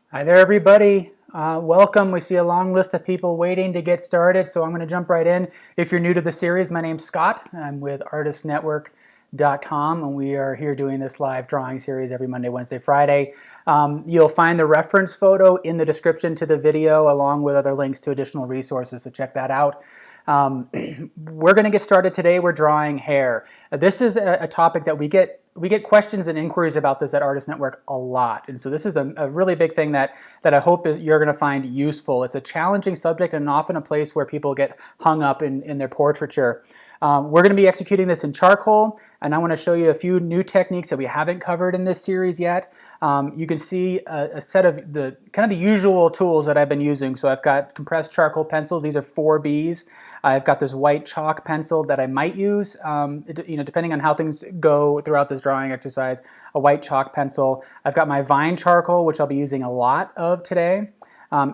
Hi there, everybody. Welcome. We see a long list of people waiting to get started, so I'm going to jump right in. If you're new to the series, my name's Scott. I'm with artistnetwork.com, and we are here doing this live drawing series every Monday, Wednesday, Friday. You'll find the reference photo in the description to the video, along with other links to additional resources, so check that out. We're going to get started today. We're drawing hair. This is a topic that we get questions and inquiries about this at Artist Network a lot, and so this is a really big thing that I hope you're going to find useful. It's a challenging subject and often a place where people get hung up in their portraiture. We're going to be executing this in charcoal, and I want to show you a few new techniques that we haven't covered in this series yet. You can see a set of the usual tools that I've been using. So I've got compressed charcoal pencils. These are 4Bs. I've got this white chalk pencil that I might use, depending on how things go throughout this drawing exercise, a white chalk pencil. I've got my vine charcoal, which I'll be using a lot of today.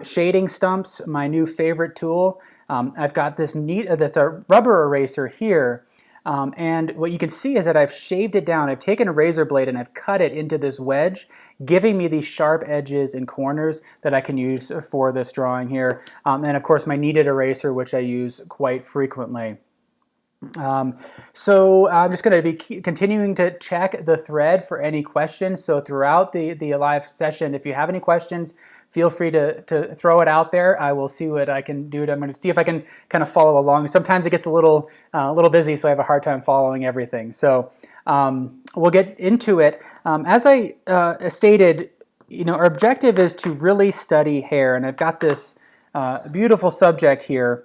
Shading stumps, my new favorite tool. I've got this rubber eraser here, and what you can see is that I've shaved it down. I've taken a razor blade and I've cut it into this wedge, giving me these sharp edges and corners that I can use for this drawing here. And of course my kneaded eraser, which I use quite frequently. So I'm just going to be continuing to check the thread for any questions. So throughout the live session, if you have any questions, feel free to throw it out there. I will see what I can do. I'm going to see if I can kind of follow along. Sometimes it gets a little busy, so I have a hard time following everything. So we'll get into it. As I stated, our objective is to really study hair, and I've got this beautiful subject here.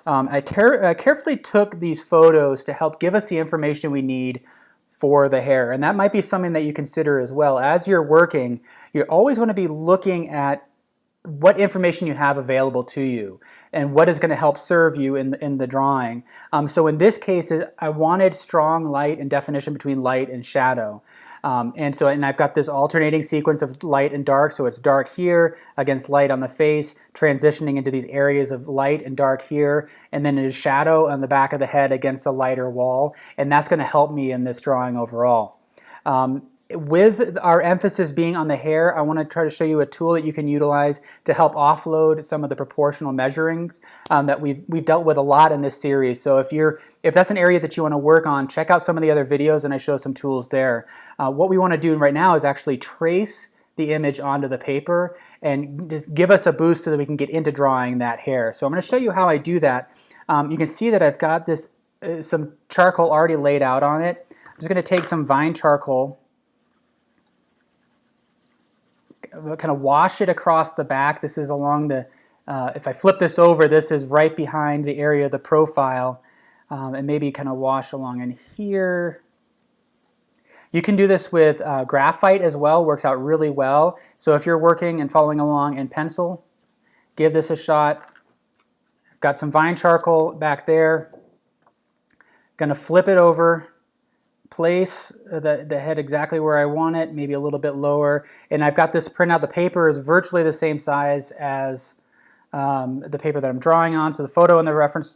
I carefully took these photos to help give us the information we need for the hair, and that might be something that you consider as well. As you're working, you always want to be looking at what information you have available to you and what is going to help serve you in the drawing. So in this case, I wanted strong light and definition between light and shadow. And I've got this alternating sequence of light and dark, so it's dark here against light on the face, transitioning into these areas of light and dark here, and then it is shadow on the back of the head against a lighter wall, and that's going to help me in this drawing overall. With our emphasis being on the hair, I want to try to show you a tool that you can utilize to help offload some of the proportional measurings that we've dealt with a lot in this series. So if that's an area that you want to work on, check out some of the other videos and I show some tools there. What we want to do right now is actually trace the image onto the paper and just give us a boost so that we can get into drawing that hair. So I'm going to show you how I do that. You can see that I've got this some charcoal already laid out on it. I'm just going to take some vine charcoal, kind of wash it across the back. This is along the, if I flip this over, this is right behind the area of the profile, and maybe kind of wash along in here. You can do this with graphite as well, works out really well. So if you're working and following along in pencil, give this a shot. I've got some vine charcoal back there. Gonna flip it over, place the head exactly where I want it, maybe a little bit lower, and I've got this printout. The paper is virtually the same size as the paper that I'm drawing on, so the photo and the reference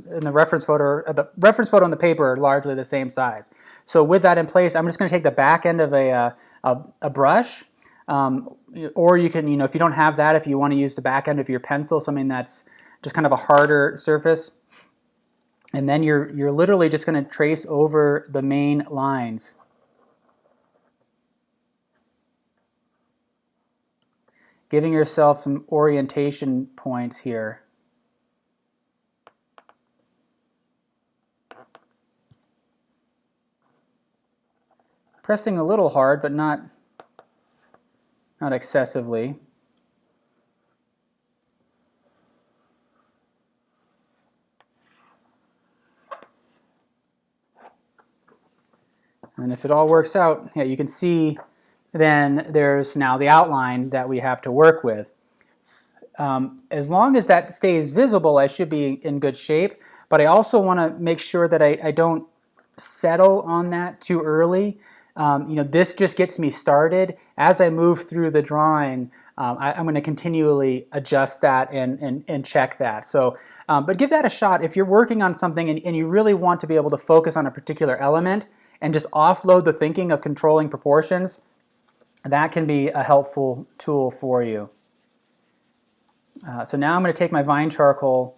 photo and the paper are largely the same size. So with that in place, I'm just going to take the back end of a brush, or you can, if you don't have that, if you want to use the back end of your pencil, something that's just kind of a harder surface. And then you're literally just going to trace over the main lines. Giving yourself some orientation points here. Pressing a little hard, but not excessively. And if it all works out, yeah, you can see then there's now the outline that we have to work with. As long as that stays visible, I should be in good shape, but I also want to make sure that I don't settle on that too early. This just gets me started. As I move through the drawing, I'm going to continually adjust that and check that. So, but give that a shot. If you're working on something and you really want to be able to focus on a particular element and just offload the thinking of controlling proportions, that can be a helpful tool for you. So now I'm going to take my vine charcoal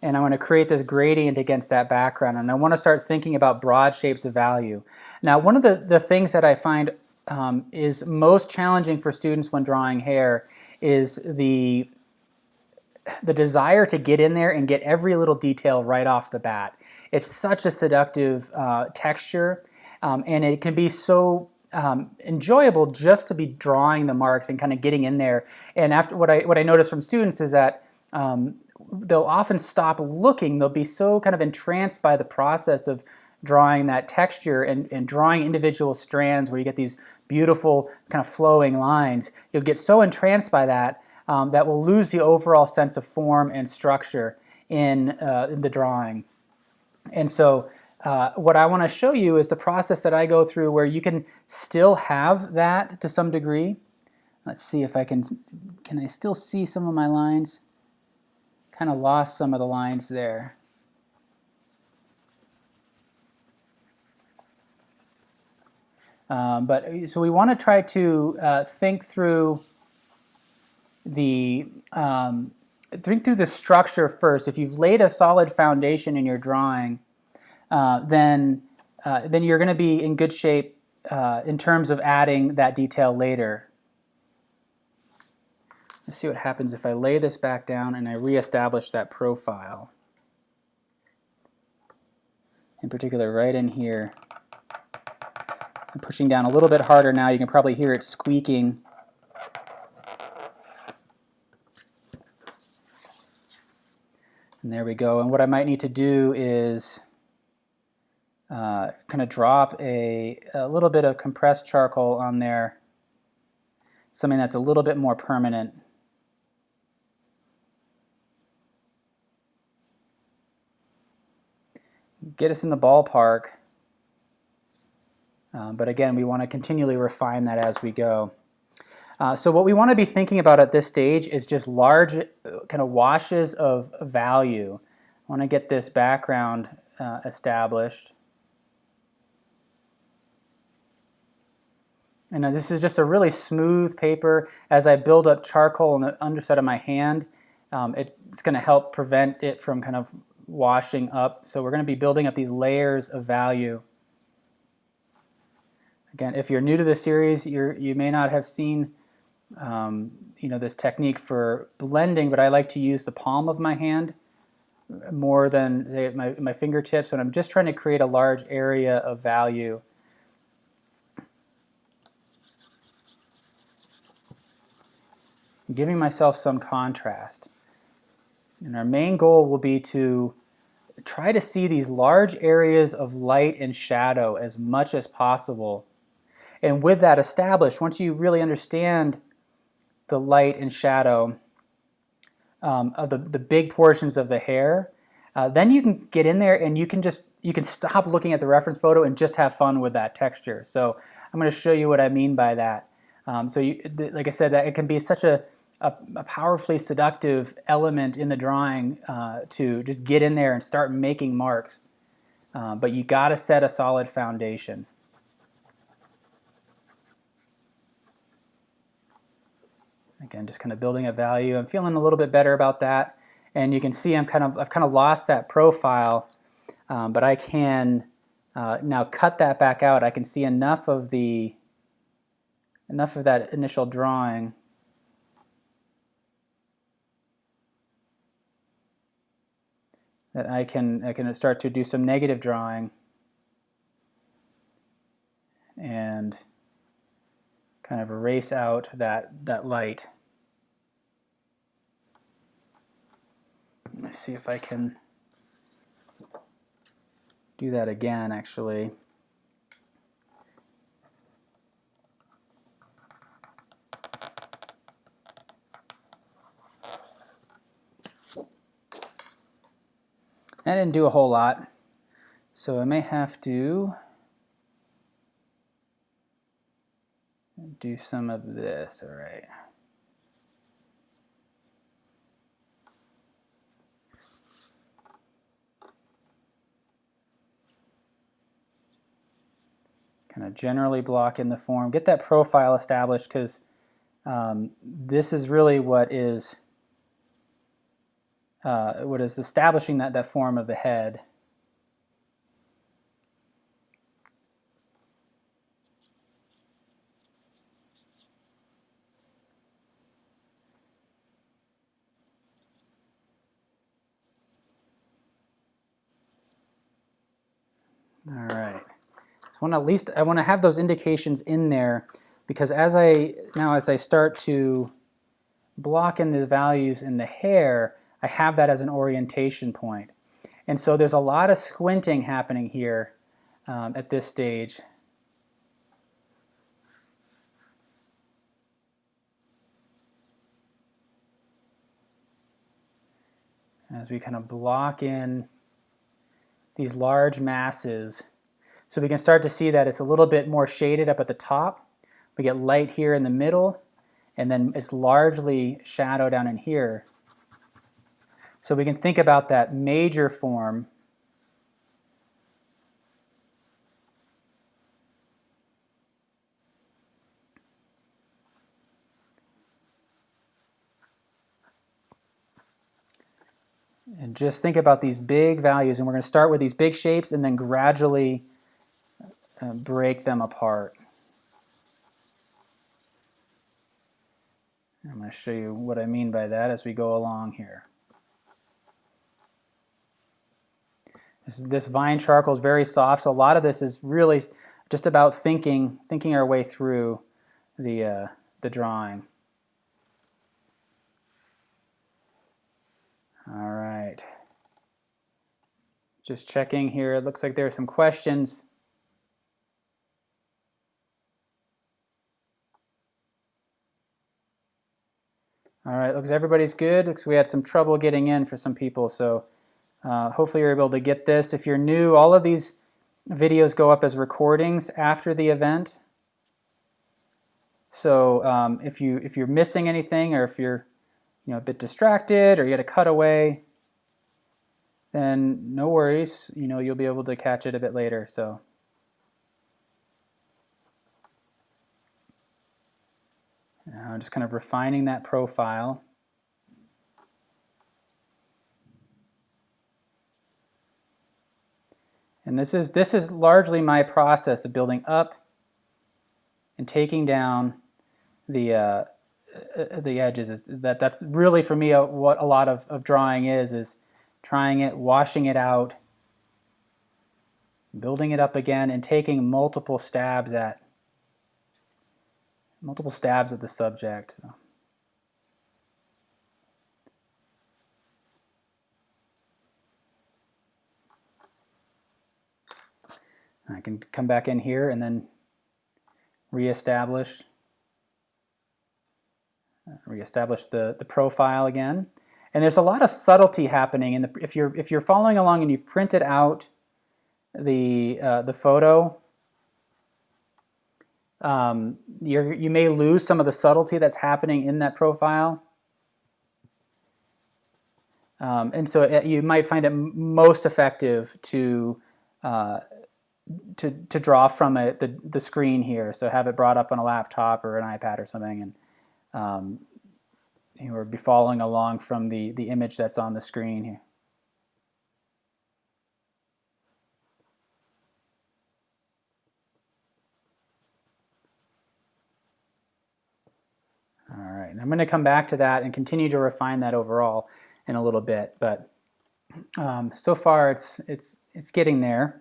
and I'm going to create this gradient against that background, and I want to start thinking about broad shapes of value. Now, one of the things that I find is most challenging for students when drawing hair is the desire to get in there and get every little detail right off the bat. It's such a seductive texture, and it can be so enjoyable just to be drawing the marks and kind of getting in there. And after what I notice from students is that they'll often stop looking. They'll be so kind of entranced by the process of drawing that texture and drawing individual strands where you get these beautiful kind of flowing lines. You'll get so entranced by that that will lose the overall sense of form and structure in the drawing. And so what I want to show you is the process that I go through where you can still have that to some degree. Let's see if I can I still see some of my lines? Kind of lost some of the lines there. So we want to try to think through the structure first. If you've laid a solid foundation in your drawing, then you're going to be in good shape in terms of adding that detail later. Let's see what happens if I lay this back down and I reestablish that profile. In particular, right in here. I'm pushing down a little bit harder now. You can probably hear it squeaking. And there we go. And what I might need to do is kind of drop a little bit of compressed charcoal on there, something that's a little bit more permanent. Get us in the ballpark, but again, we want to continually refine that as we go. So what we want to be thinking about at this stage is just large kind of washes of value. I want to get this background established. And now this is just a really smooth paper. As I build up charcoal on the underside of my hand, it's going to help prevent it from kind of washing up. So we're going to be building up these layers of value. Again, if you're new to the series, you may not have seen this technique for blending, but I like to use the palm of my hand more than say, my fingertips, and I'm just trying to create a large area of value. Giving myself some contrast. And our main goal will be to try to see these large areas of light and shadow as much as possible. And with that established, once you really understand the light and shadow of the big portions of the hair, then you can get in there and you can stop looking at the reference photo and just have fun with that texture. So I'm going to show you what I mean by that. Like I said, that it can be such a powerfully seductive element in the drawing to just get in there and start making marks. But you got to set a solid foundation. Again, just kind of building a value. I'm feeling a little bit better about that, and you can see I've kind of lost that profile, but I can now cut that back out. I can see enough of that initial drawing. That I can start to do some negative drawing and kind of erase out that light. Let me see if I can do that again, actually. I didn't do a whole lot, so I may have to do some of this. All right. Kind of generally block in the form. Get that profile established, because this is really what is what is establishing that form of the head. All right. So I want to have those indications in there, because as I start to block in the values in the hair, I have that as an orientation point. And so there's a lot of squinting happening here at this stage. As we kind of block in these large masses. So we can start to see that it's a little bit more shaded up at the top. We get light here in the middle, and then it's largely shadow down in here. So we can think about that major form and just think about these big values, and we're going to start with these big shapes and then gradually break them apart. I'm going to show you what I mean by that as we go along here. This vine charcoal is very soft, so a lot of this is really just about thinking our way through the drawing. All right. Just checking here. It looks like there are some questions. All right, looks everybody's good. Looks we had some trouble getting in for some people, so hopefully you're able to get this. If you're new, all of these videos go up as recordings after the event. So if you're missing anything, or if you're a bit distracted, or you had to cut away, then no worries. You'll be able to catch it a bit later. So. Now just kind of refining that profile. And this is largely my process of building up and taking down the edges. That's really for me what a lot of drawing is trying it, washing it out, building it up again, and taking multiple stabs at the subject. I can come back in here and then reestablish the profile again. And there's a lot of subtlety happening. If you're following along and you've printed out the photo, you may lose some of the subtlety that's happening in that profile. And so you might find it most effective to draw from the screen here. So have it brought up on a laptop or an iPad or something, and or be following along from the image that's on the screen here. All right, and I'm going to come back to that and continue to refine that overall in a little bit, but so far it's getting there.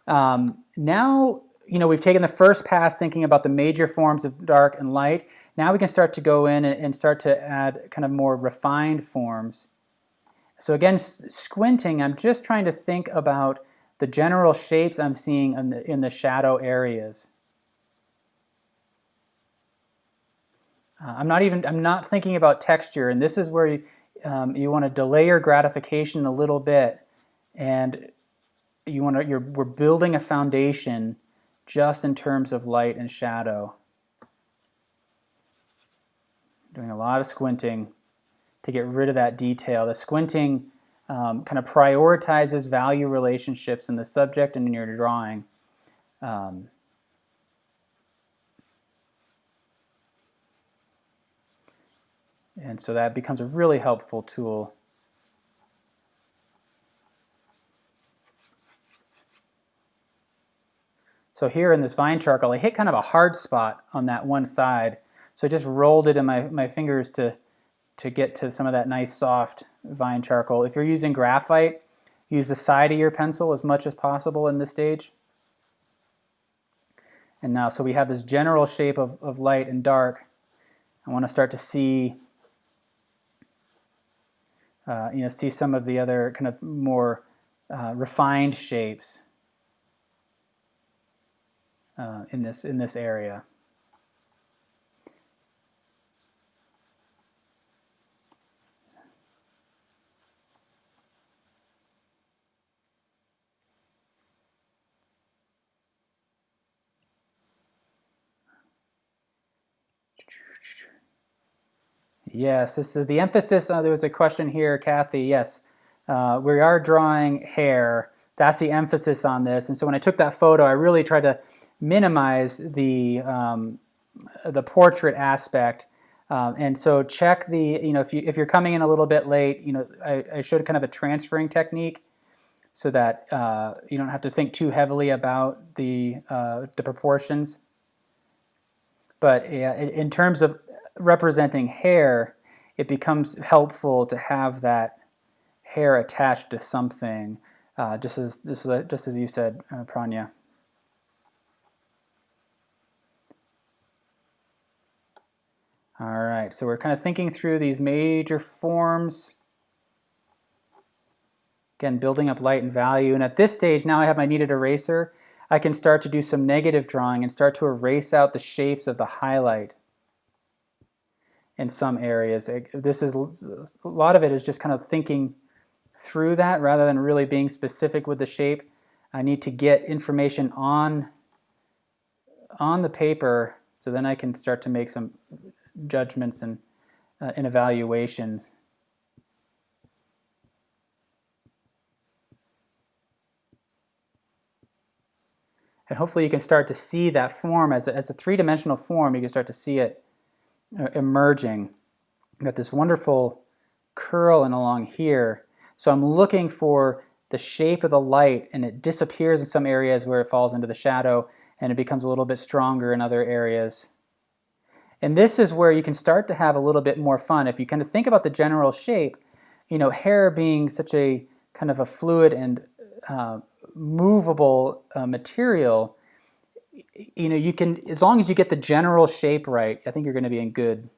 Now, we've taken the first pass thinking about the major forms of dark and light. Now we can start to go in and start to add kind of more refined forms. So again, squinting, I'm just trying to think about the general shapes I'm seeing in the shadow areas. I'm not thinking about texture, and this is where you want to delay your gratification a little bit, and we're building a foundation just in terms of light and shadow. Doing a lot of squinting to get rid of that detail. The squinting kind of prioritizes value relationships in the subject and in your drawing. And so that becomes a really helpful tool. So here in this vine charcoal, I hit kind of a hard spot on that one side. So I just rolled it in my fingers to get to some of that nice soft vine charcoal. If you're using graphite, use the side of your pencil as much as possible in this stage. And now, so we have this general shape of light and dark. I want to start to see, see some of the other kind of more refined shapes in this area. Yes, this is the emphasis. There was a question here, Kathy. Yes, we are drawing hair. That's the emphasis on this. And so when I took that photo, I really tried to minimize the portrait aspect. And so check the, if you're coming in a little bit late, I showed kind of a transferring technique so that you don't have to think too heavily about the proportions. But in terms of representing hair, it becomes helpful to have that hair attached to something, just as you said, Pranya. All right, so we're kind of thinking through these major forms. Again, building up light and value. And at this stage, now I have my kneaded eraser. I can start to do some negative drawing and start to erase out the shapes of the highlight in some areas. This is a lot of it is just kind of thinking through that rather than really being specific with the shape. I need to get information on the paper so then I can start to make some judgments and evaluations. And hopefully you can start to see that form as a three-dimensional form. You can start to see it emerging. I've got this wonderful curl and along here. So I'm looking for the shape of the light, and it disappears in some areas where it falls into the shadow, and it becomes a little bit stronger in other areas. And this is where you can start to have a little bit more fun. If you kind of think about the general shape, hair being such a kind of a fluid and movable material, you can, as long as you get the general shape right, I think you're going to be in good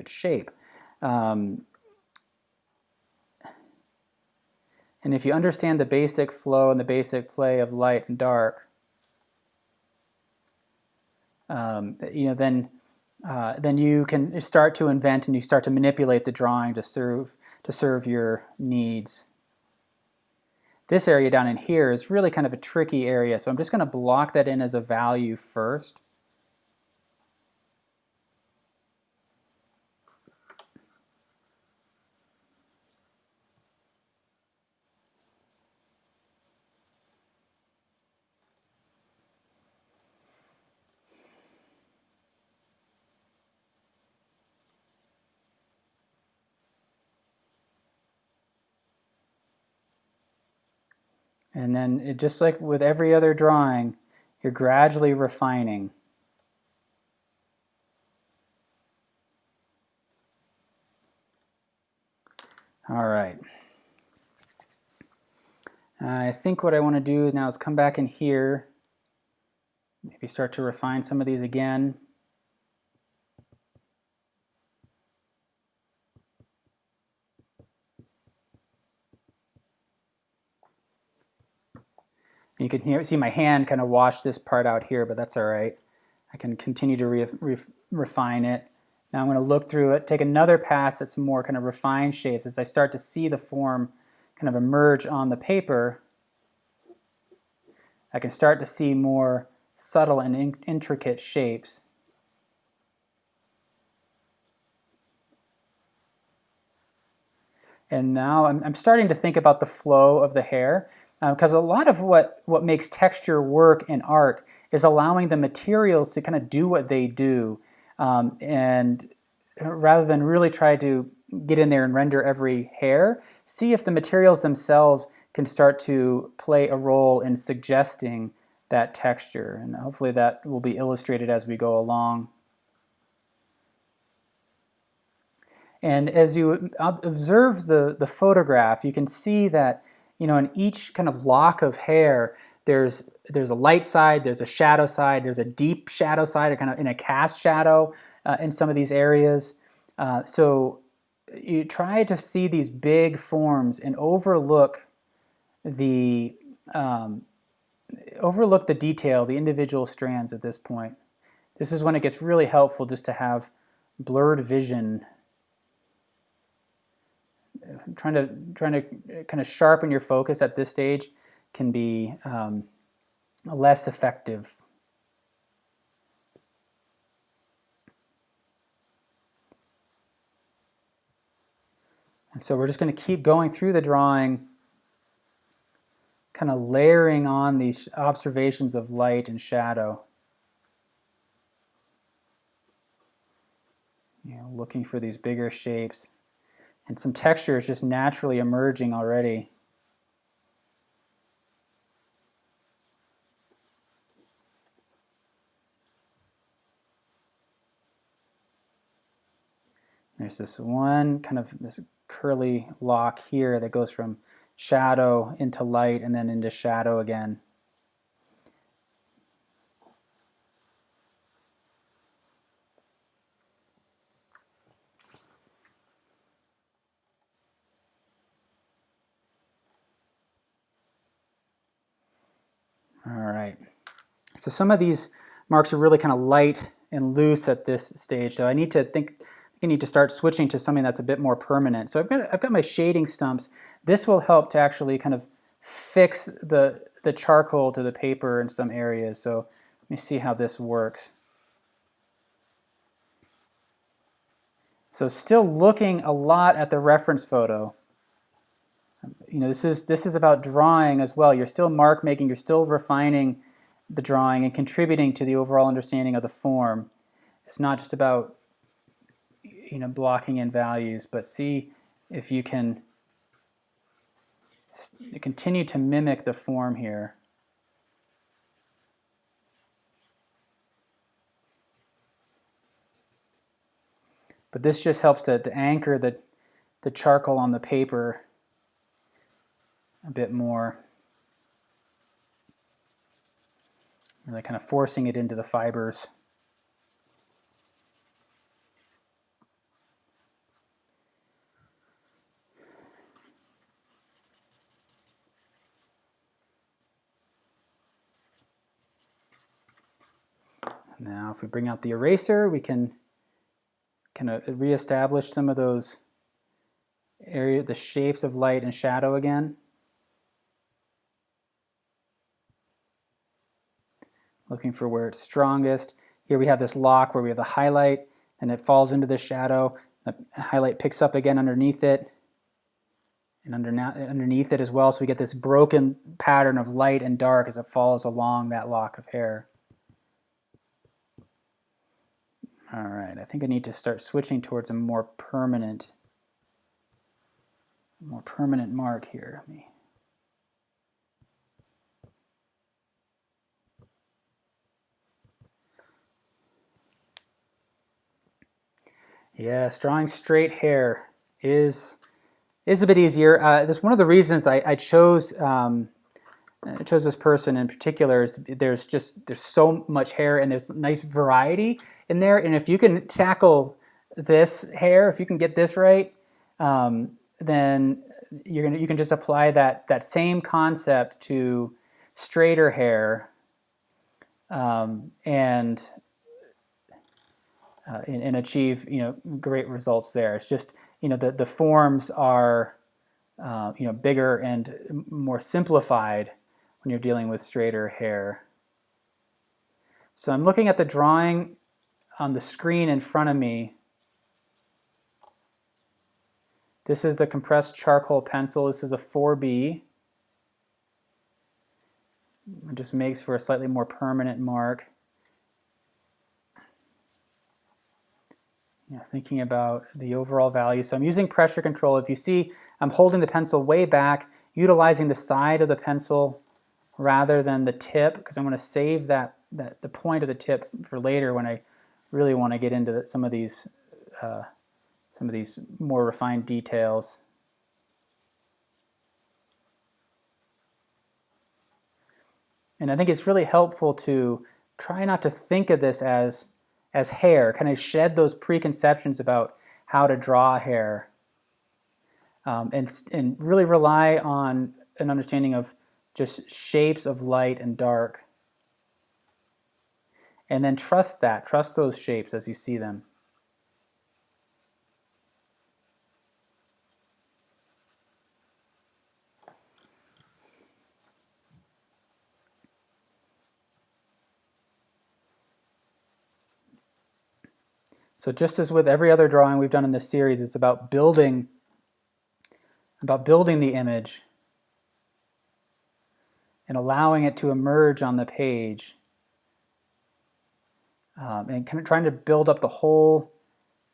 shape. And if you understand the basic flow and the basic play of light and dark, then you can start to invent and you start to manipulate the drawing to serve your needs. This area down in here is really kind of a tricky area, so I'm just going to block that in as a value first. And then, just like with every other drawing, you're gradually refining. All right. I think what I want to do now is come back in here, maybe start to refine some of these again. You can see my hand kind of wash this part out here, but that's all right. I can continue to refine it. Now I'm going to look through it, take another pass at some more kind of refined shapes as I start to see the form kind of emerge on the paper. I can start to see more subtle and intricate shapes. And now I'm starting to think about the flow of the hair. Because a lot of what makes texture work in art is allowing the materials to kind of do what they do, and rather than really try to get in there and render every hair, see if the materials themselves can start to play a role in suggesting that texture. And hopefully that will be illustrated as we go along. And as you observe the photograph, you can see that, in each kind of lock of hair, there's a light side, there's a shadow side, there's a deep shadow side, or kind of in a cast shadow in some of these areas. So you try to see these big forms and overlook the detail, the individual strands at this point. This is when it gets really helpful just to have blurred vision. Trying to kind of sharpen your focus at this stage can be less effective. And so we're just going to keep going through the drawing, kind of layering on these observations of light and shadow. Looking for these bigger shapes. And some texture is just naturally emerging already. There's this one kind of this curly lock here that goes from shadow into light and then into shadow again. All right, so some of these marks are really kind of light and loose at this stage, so I need to start switching to something that's a bit more permanent. So I've got my shading stumps. This will help to actually kind of fix the charcoal to the paper in some areas. So let me see how this works. So still looking a lot at the reference photo. This is about drawing as well. You're still mark making, you're still refining the drawing and contributing to the overall understanding of the form. It's not just about blocking in values, but see if you can continue to mimic the form here. But this just helps to anchor the charcoal on the paper a bit more. Really kind of forcing it into the fibers. Now if we bring out the eraser, we can kind of reestablish some of those the shapes of light and shadow again. Looking for where it's strongest. Here we have this lock where we have the highlight and it falls into the shadow. The highlight picks up again underneath it and underneath it as well. So we get this broken pattern of light and dark as it falls along that lock of hair. All right, I think I need to start switching towards a more permanent mark here. Yes, drawing straight hair is a bit easier. That's one of the reasons I chose this person in particular. Is there's so much hair and there's nice variety in there. And if you can tackle this hair, if you can get this right, then you can just apply that same concept to straighter hair, and achieve great results there. It's just the forms are bigger and more simplified when you're dealing with straighter hair. So I'm looking at the drawing on the screen in front of me. This is the compressed charcoal pencil. This is a 4B. It just makes for a slightly more permanent mark. Thinking about the overall value. So I'm using pressure control. If you see, I'm holding the pencil way back, utilizing the side of the pencil rather than the tip, because I'm going to save the point of the tip for later when I really want to get into some of these more refined details. And I think it's really helpful to try not to think of this as hair, kind of shed those preconceptions about how to draw hair, and really rely on an understanding of just shapes of light and dark. And then trust those shapes as you see them. So just as with every other drawing we've done in this series, it's about building the image and allowing it to emerge on the page, and kind of trying to build up the whole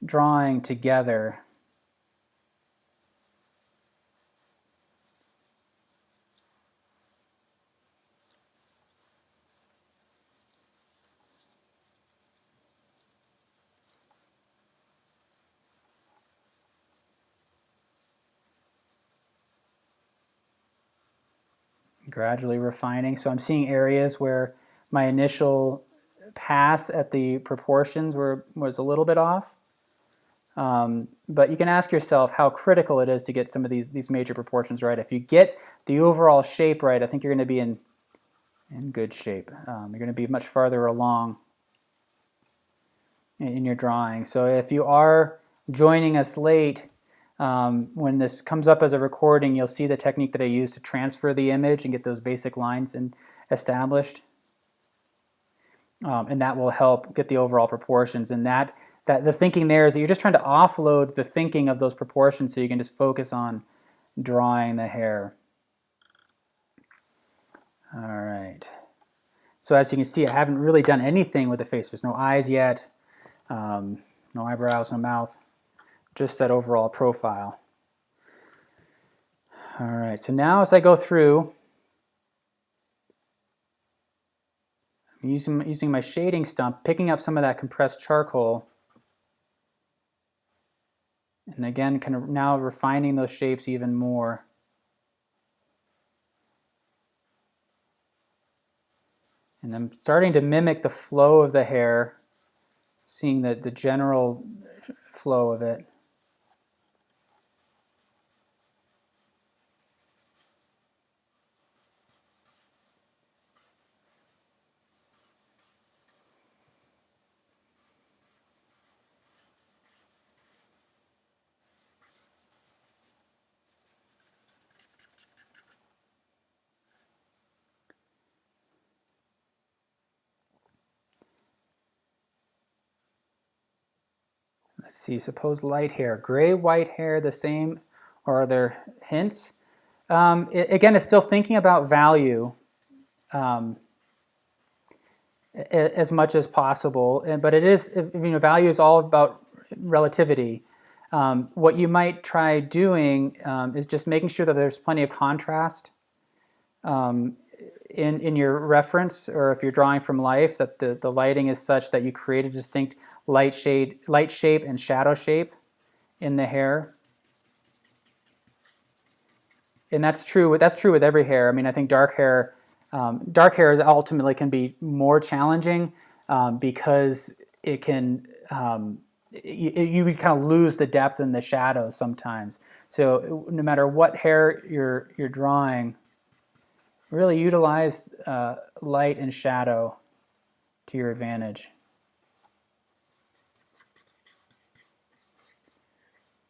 drawing together. Gradually refining. So I'm seeing areas where my initial pass at the proportions was a little bit off. But you can ask yourself how critical it is to get some of these major proportions right. If you get the overall shape right, I think you're going to be in good shape. You're going to be much farther along in your drawing. So if you are joining us late, when this comes up as a recording, you'll see the technique that I use to transfer the image and get those basic lines established. And that will help get the overall proportions. And that the thinking there is that you're just trying to offload the thinking of those proportions so you can just focus on drawing the hair. All right. So as you can see, I haven't really done anything with the face. There's no eyes yet, no eyebrows, no mouth, just that overall profile. All right, so now as I go through, I'm using my shading stump, picking up some of that compressed charcoal, and again, kind of now refining those shapes even more. And I'm starting to mimic the flow of the hair, seeing the general flow of it. Let's see, suppose light hair, gray, white hair, the same, or are there hints? Again, it's still thinking about value as much as possible, but it is, value is all about relativity. What you might try doing is just making sure that there's plenty of contrast in your reference, or if you're drawing from life, that the lighting is such that you create a distinct light shape and shadow shape in the hair. And that's true with every hair. I mean, I think dark hair is ultimately can be more challenging because it can you kind of lose the depth and the shadows sometimes. So no matter what hair you're drawing, really utilize light and shadow to your advantage.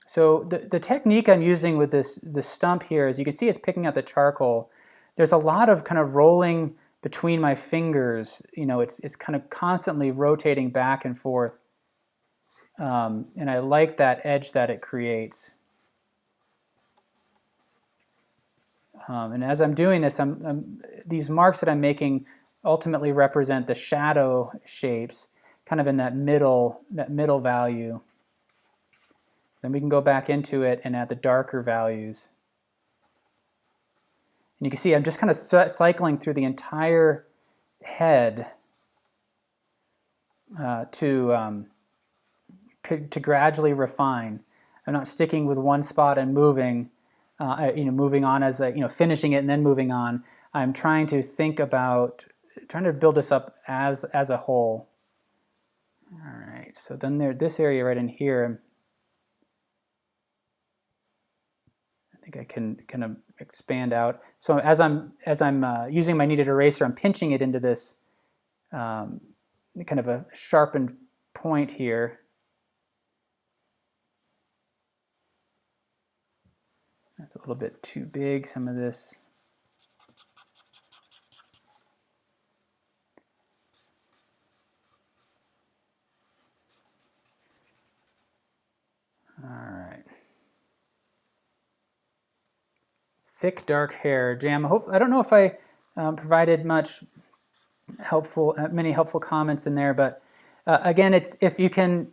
So the technique I'm using with this stump here, as you can see, it's picking up the charcoal. There's a lot of kind of rolling between my fingers. It's kind of constantly rotating back and forth, and I like that edge that it creates. And as I'm doing this, these marks that I'm making ultimately represent the shadow shapes, kind of in that middle value. Then we can go back into it and add the darker values. And you can see I'm just kind of cycling through the entire head to gradually refine. I'm not sticking with one spot and moving, moving on as finishing it and then moving on. I'm trying to think about trying to build this up as a whole. All right, so then this area right in here, I think I can kind of expand out. So as I'm using my kneaded eraser, I'm pinching it into this kind of a sharpened point here. That's a little bit too big, some of this. All right. Thick, dark hair. Jam, I don't know if I provided many helpful comments in there, but again, it's if you can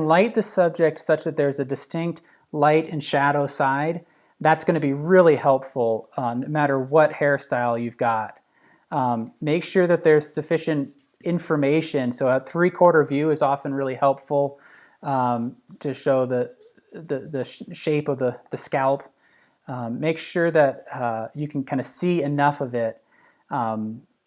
light the subject such that there's a distinct light and shadow side, that's going to be really helpful no matter what hairstyle you've got. Make sure that there's sufficient information. So a 3/4 view is often really helpful to show the shape of the scalp. Make sure that you can kind of see enough of it.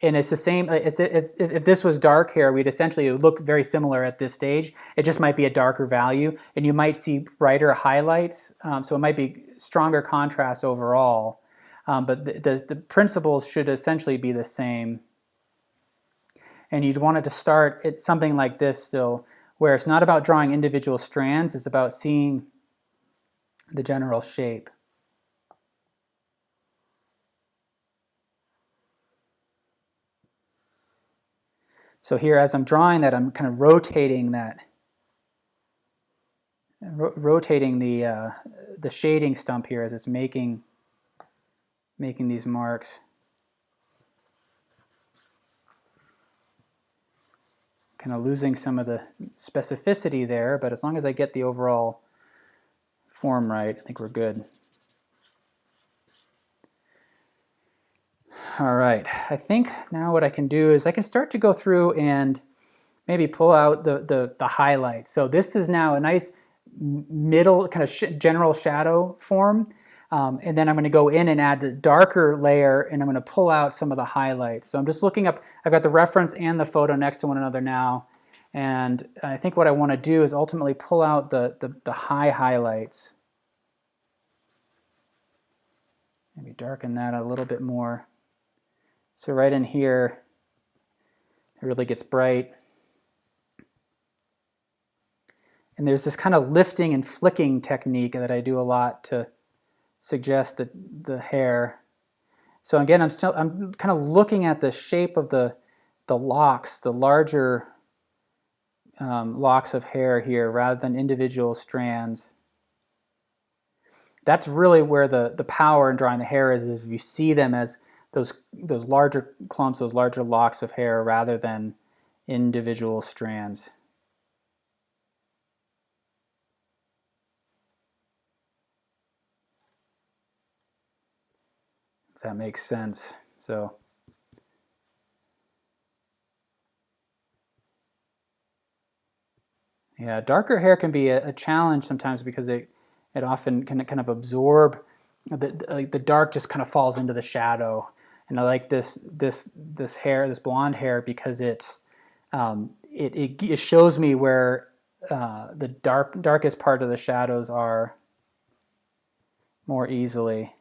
And it's the same, if this was dark hair, we'd essentially look very similar at this stage. It just might be a darker value, and you might see brighter highlights, so it might be stronger contrast overall. But the principles should essentially be the same. And you'd want it to start at something like this still, where it's not about drawing individual strands, it's about seeing the general shape. So here, as I'm drawing that, I'm kind of rotating the shading stump here as it's making these marks. Kind of losing some of the specificity there, but as long as I get the overall form right, I think we're good. All right, I think now what I can do is I can start to go through and maybe pull out the highlights. So this is now a nice middle kind of general shadow form. And then I'm going to go in and add the darker layer, and I'm going to pull out some of the highlights. So I'm just looking up, I've got the reference and the photo next to one another now. And I think what I want to do is ultimately pull out the high highlights. Maybe darken that a little bit more. So right in here, it really gets bright. And there's this kind of lifting and flicking technique that I do a lot to suggest the hair. So again, I'm kind of looking at the shape of the locks, the larger locks of hair here, rather than individual strands. That's really where the power in drawing the hair is if you see them as those larger clumps, those larger locks of hair, rather than individual strands. If that makes sense. So yeah, darker hair can be a challenge sometimes because it often can kind of absorb the dark, just kind of falls into the shadow. And I like this hair, this blonde hair, because it shows me where the darkest part of the shadows are more easily.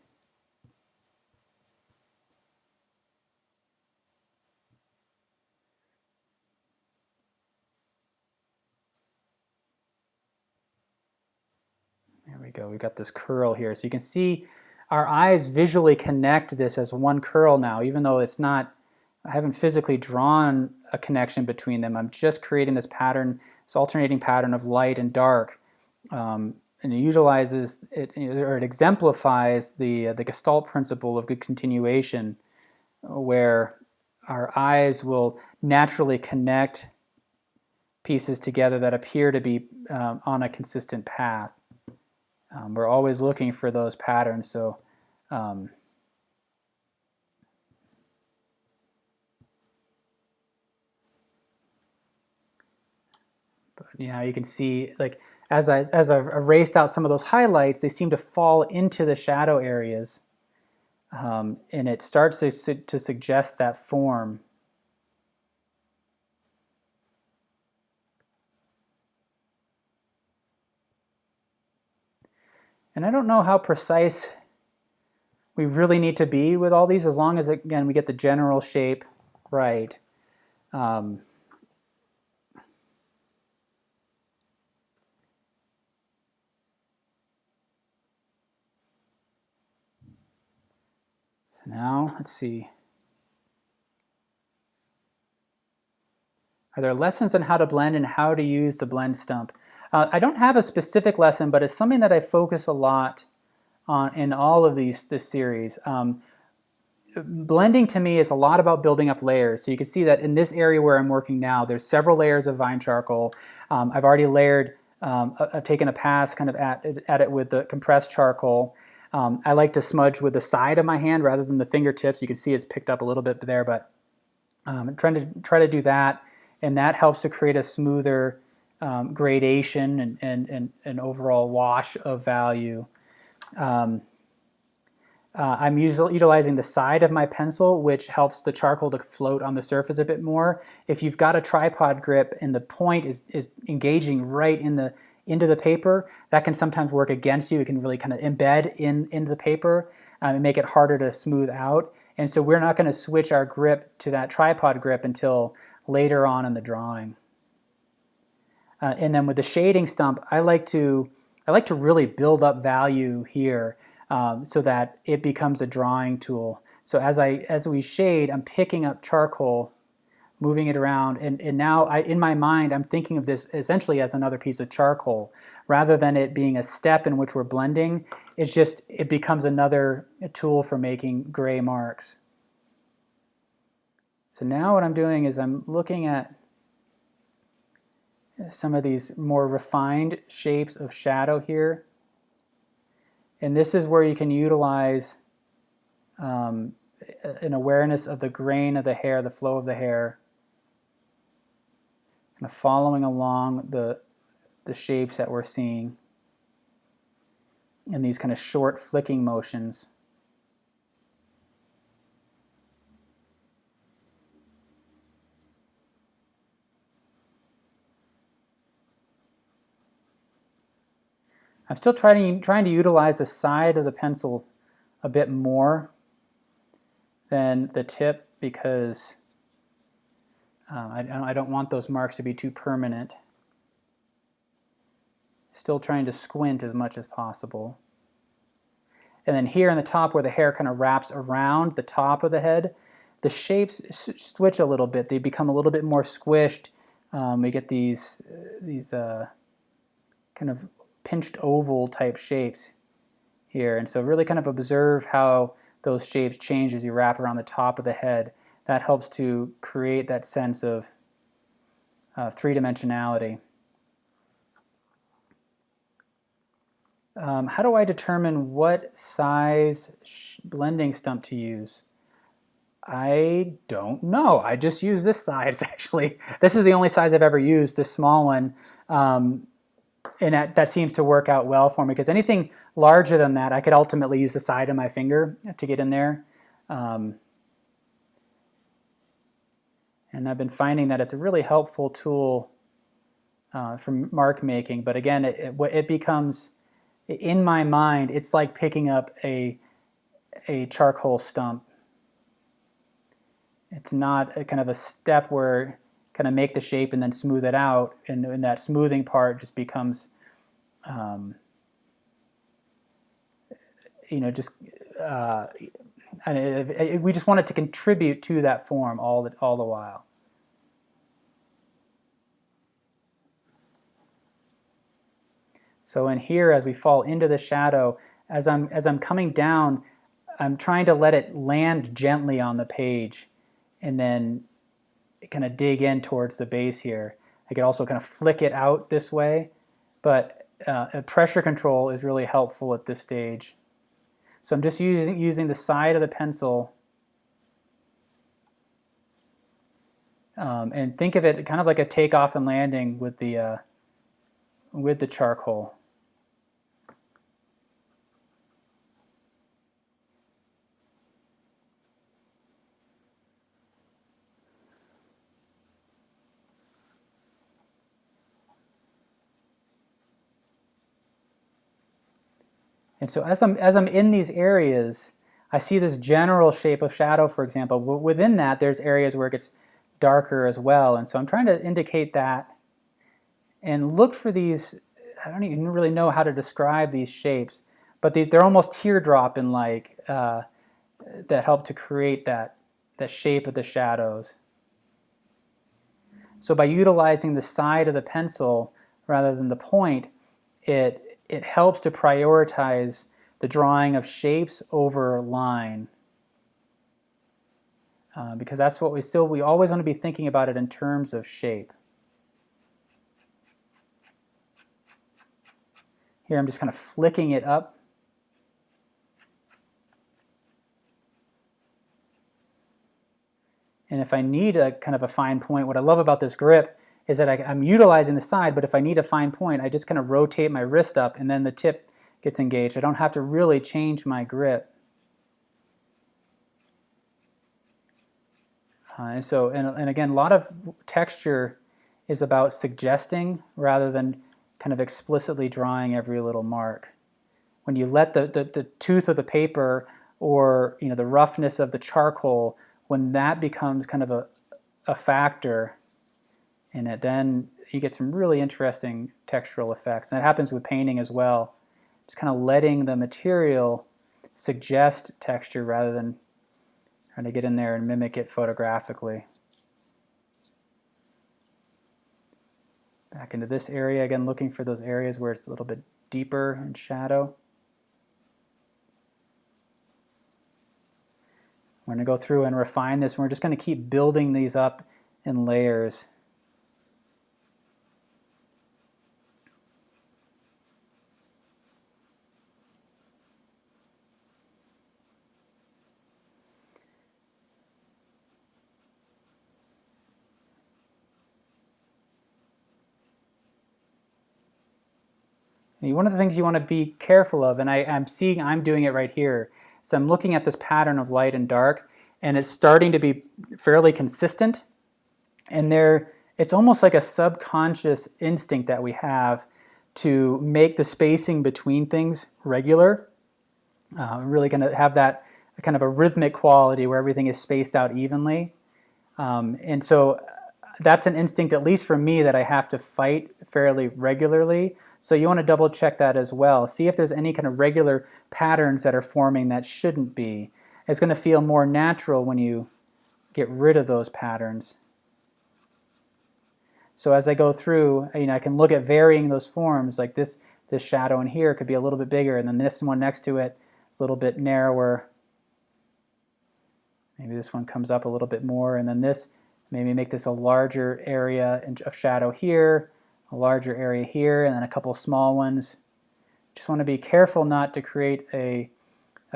There we go. We've got this curl here. So you can see our eyes visually connect this as one curl now, even though it's not, I haven't physically drawn a connection between them. I'm just creating this pattern, this alternating pattern of light and dark. And it utilizes it, or it exemplifies the Gestalt principle of good continuation, where our eyes will naturally connect pieces together that appear to be on a consistent path. We're always looking for those patterns. So But you know, you can see like as I've erased out some of those highlights, they seem to fall into the shadow areas, and it starts to suggest that form. And I don't know how precise we really need to be with all these, as long as, again, we get the general shape right. So now, let's see. Are there lessons on how to blend and how to use the blend stump? I don't have a specific lesson, but it's something that I focus a lot on in all of this series. Blending to me is a lot about building up layers. So you can see that in this area where I'm working now, there's several layers of vine charcoal. I've already layered, I've taken a pass kind of at it with the compressed charcoal. I like to smudge with the side of my hand rather than the fingertips. You can see it's picked up a little bit there, but I'm trying to do that, and that helps to create a smoother gradation and overall wash of value. I'm utilizing the side of my pencil, which helps the charcoal to float on the surface a bit more. If you've got a tripod grip and the point is engaging right into the paper, that can sometimes work against you. It can really kind of embed into the paper and make it harder to smooth out. And so we're not going to switch our grip to that tripod grip until later on in the drawing. And then with the shading stump, I like to really build up value here. So that it becomes a drawing tool. So as we shade, I'm picking up charcoal, moving it around, and now in my mind, I'm thinking of this essentially as another piece of charcoal. Rather than it being a step in which we're blending, it becomes another tool for making gray marks. So now what I'm doing is I'm looking at some of these more refined shapes of shadow here. And this is where you can utilize an awareness of the grain of the hair, the flow of the hair, kind of following along the shapes that we're seeing in these kind of short flicking motions. I'm still trying to utilize the side of the pencil a bit more than the tip because I don't want those marks to be too permanent. Still trying to squint as much as possible. And then here in the top where the hair kind of wraps around the top of the head, the shapes switch a little bit. They become a little bit more squished. We get these kind of pinched oval type shapes here, and so really kind of observe how those shapes change as you wrap around the top of the head. That helps to create that sense of three-dimensionality. How do I determine what size blending stump to use? I don't know. I just use this size. This is the only size I've ever used, this small one. And that seems to work out well for me, because anything larger than that, I could ultimately use the side of my finger to get in there. And I've been finding that it's a really helpful tool for mark making. But again, it becomes, in my mind, it's like picking up a charcoal stump. It's not a kind of a step where kind of make the shape and then smooth it out, and that smoothing part just becomes, we just want it to contribute to that form all the while. So in here, as we fall into the shadow, as I'm coming down, I'm trying to let it land gently on the page, and then kind of dig in towards the base here. I could also kind of flick it out this way, but pressure control is really helpful at this stage. So I'm just using the side of the pencil, and think of it kind of like a takeoff and landing with the with the charcoal. And so as I'm in these areas, I see this general shape of shadow, for example. Within that, there's areas where it gets darker as well. And so I'm trying to indicate that and look for these. I don't even really know how to describe these shapes, but they're almost teardrop-like that help to create that shape of the shadows. So by utilizing the side of the pencil rather than the point, it helps to prioritize the drawing of shapes over line. Because that's what we always want to be thinking about it in terms of shape. Here I'm just kind of flicking it up. And if I need a kind of a fine point, what I love about this grip is that I'm utilizing the side, but if I need a fine point, I just kind of rotate my wrist up and then the tip gets engaged. I don't have to really change my grip. And again, a lot of texture is about suggesting rather than kind of explicitly drawing every little mark. When you let the tooth of the paper or the roughness of the charcoal, when that becomes kind of a factor in it, then you get some really interesting textural effects. And that happens with painting as well. Just kind of letting the material suggest texture rather than trying to get in there and mimic it photographically. Back into this area, again, looking for those areas where it's a little bit deeper in shadow. We're going to go through and refine this, and we're just going to keep building these up in layers. One of the things you want to be careful of, and I'm doing it right here, so I'm looking at this pattern of light and dark, and it's starting to be fairly consistent, and it's almost like a subconscious instinct that we have to make the spacing between things regular. Really going to have that kind of a rhythmic quality where everything is spaced out evenly. And so that's an instinct, at least for me, that I have to fight fairly regularly. So you want to double check that as well. See if there's any kind of regular patterns that are forming that shouldn't be. It's going to feel more natural when you get rid of those patterns. So as I go through, I can look at varying those forms, like this shadow in here could be a little bit bigger, and then this one next to it is a little bit narrower. Maybe this one comes up a little bit more, and then this, maybe make this a larger area of shadow here, a larger area here, and then a couple small ones. Just want to be careful not to create a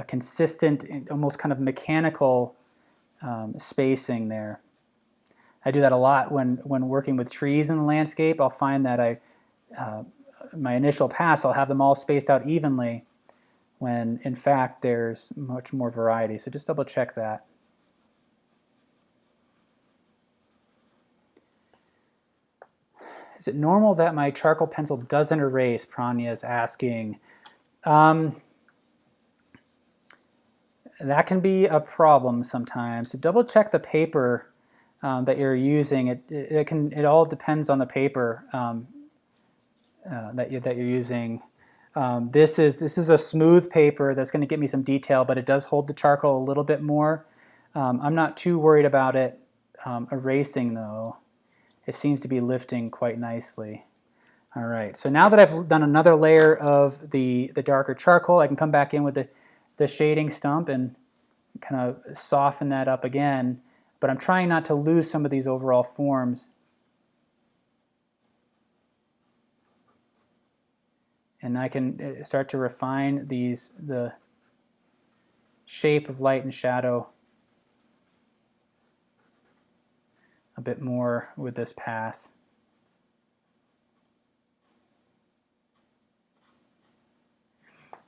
consistent, almost kind of mechanical spacing there. I do that a lot when working with trees in the landscape. I'll find that my initial pass, I'll have them all spaced out evenly when in fact there's much more variety. So just double check that. Is it normal that my charcoal pencil doesn't erase? Pranya is asking. That can be a problem sometimes. So double check the paper that you're using. It all depends on the paper that you're using. This is a smooth paper that's going to get me some detail, but it does hold the charcoal a little bit more. I'm not too worried about it erasing though. It seems to be lifting quite nicely. All right, so now that I've done another layer of the darker charcoal, I can come back in with the shading stump and kind of soften that up again, but I'm trying not to lose some of these overall forms. And I can start to refine the shape of light and shadow a bit more with this pass.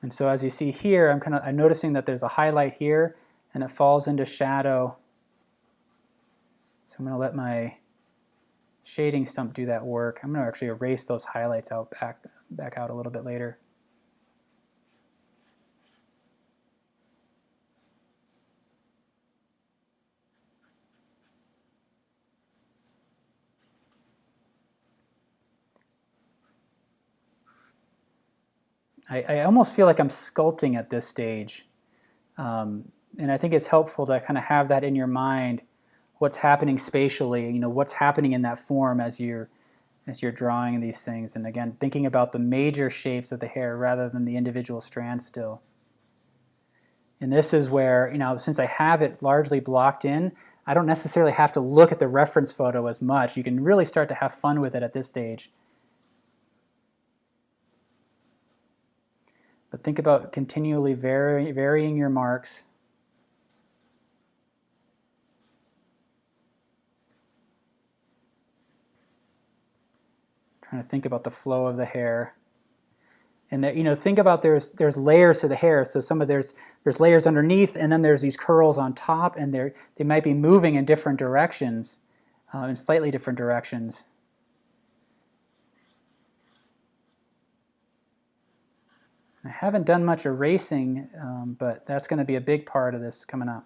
And so as you see here, I'm noticing that there's a highlight here and it falls into shadow. So I'm going to let my shading stump do that work. I'm going to actually erase those highlights out back out a little bit later. I almost feel like I'm sculpting at this stage. And I think it's helpful to kind of have that in your mind, what's happening spatially, you know, what's happening in that form as you're drawing these things. And again, thinking about the major shapes of the hair rather than the individual strands still. And this is where, you know, since I have it largely blocked in, I don't necessarily have to look at the reference photo as much. You can really start to have fun with it at this stage. But think about continually varying your marks. Trying to think about the flow of the hair. And that, you know, think about there's layers to the hair. So there's layers underneath, and then there's these curls on top, and they might be moving in different directions, in slightly different directions. I haven't done much erasing, but that's going to be a big part of this coming up.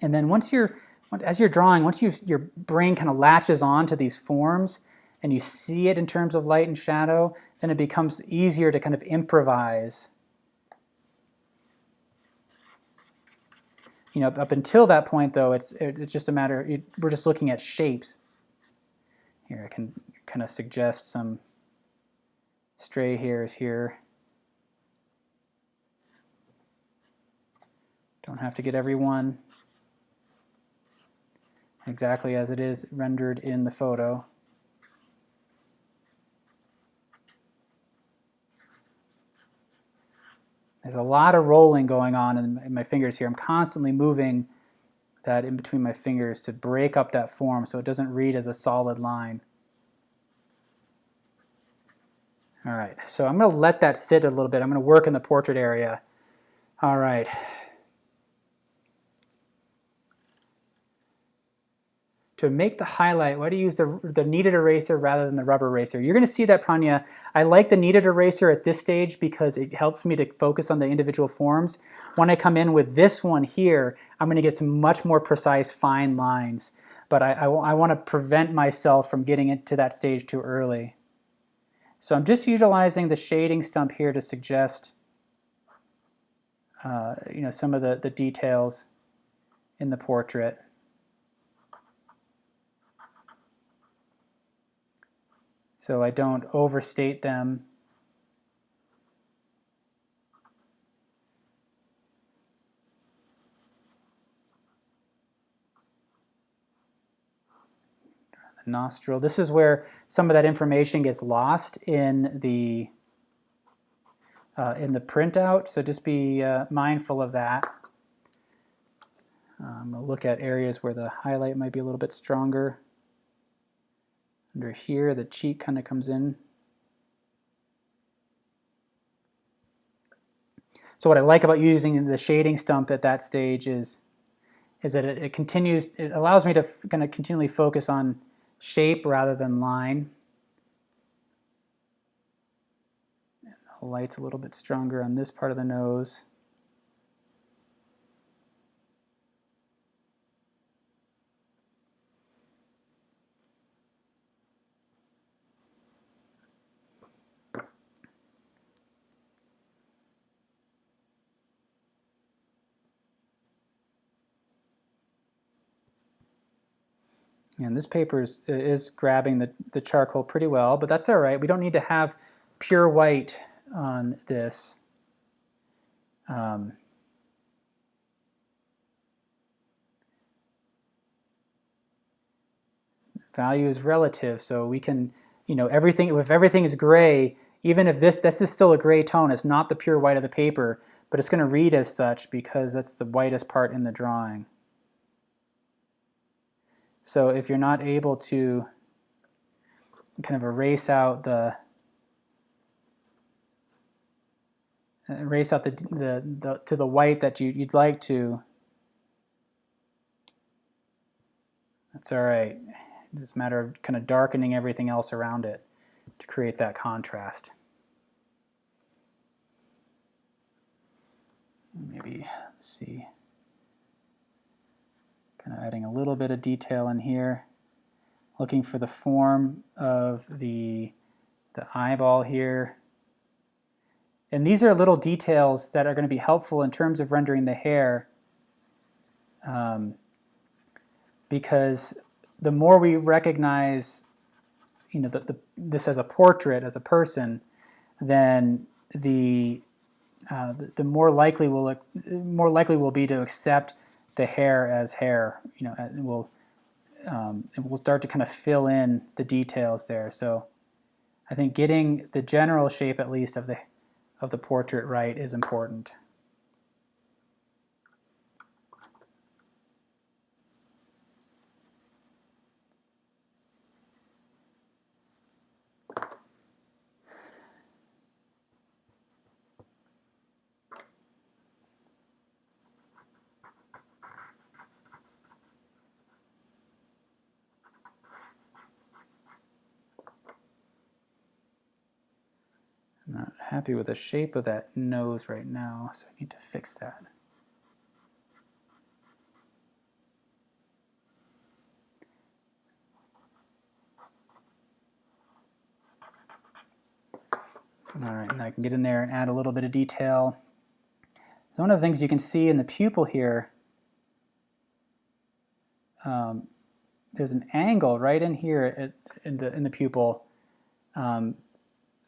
And then as you're drawing, once your brain kind of latches on to these forms and you see it in terms of light and shadow, then it becomes easier to kind of improvise. You know, up until that point, though, it's just a matter, we're just looking at shapes. Here, I can kind of suggest some stray hairs here. Don't have to get every one exactly as it is rendered in the photo. There's a lot of rolling going on in my fingers here. I'm constantly moving that in between my fingers to break up that form so it doesn't read as a solid line. All right, so I'm going to let that sit a little bit. I'm going to work in the portrait area. All right. To make the highlight, why do you use the kneaded eraser rather than the rubber eraser? You're going to see that, Pranya. I like the kneaded eraser at this stage because it helps me to focus on the individual forms. When I come in with this one here, I'm going to get some much more precise, fine lines. But I want to prevent myself from getting it to that stage too early. So I'm just utilizing the shading stump here to suggest you know, some of the details in the portrait. So I don't overstate them. The nostril. This is where some of that information gets lost in the printout. So just be mindful of that. I'm going to look at areas where the highlight might be a little bit stronger. Under here, the cheek kind of comes in. So what I like about using the shading stump at that stage is that it allows me to kind of continually focus on shape rather than line. And the light's a little bit stronger on this part of the nose. And this paper is grabbing the charcoal pretty well, but that's all right. We don't need to have pure white on this. Value is relative, so we can, you know, if everything is gray, even if this is still a gray tone, it's not the pure white of the paper, but it's going to read as such because that's the whitest part in the drawing. So if you're not able to kind of erase out the to the white that you'd like to, that's all right. It's a matter of kind of darkening everything else around it to create that contrast. Maybe, let's see, kind of adding a little bit of detail in here, looking for the form of the eyeball here. And these are little details that are going to be helpful in terms of rendering the hair, because the more we recognize, you know, this as a portrait, as a person, then the more likely we'll be to accept the hair as hair. You know, and we'll start to kind of fill in the details there. So I think getting the general shape, at least, of the portrait right is important. I'm not happy with the shape of that nose right now, so I need to fix that. All right, and I can get in there and add a little bit of detail. So one of the things you can see in the pupil here, there's an angle right in here in the pupil.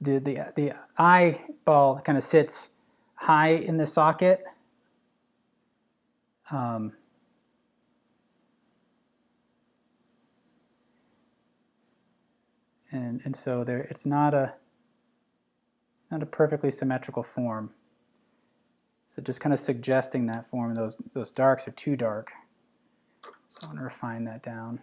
The eyeball kind of sits high in the socket. And so there, it's not a perfectly symmetrical form. So just kind of suggesting that form. Those darks are too dark. So I want to refine that down.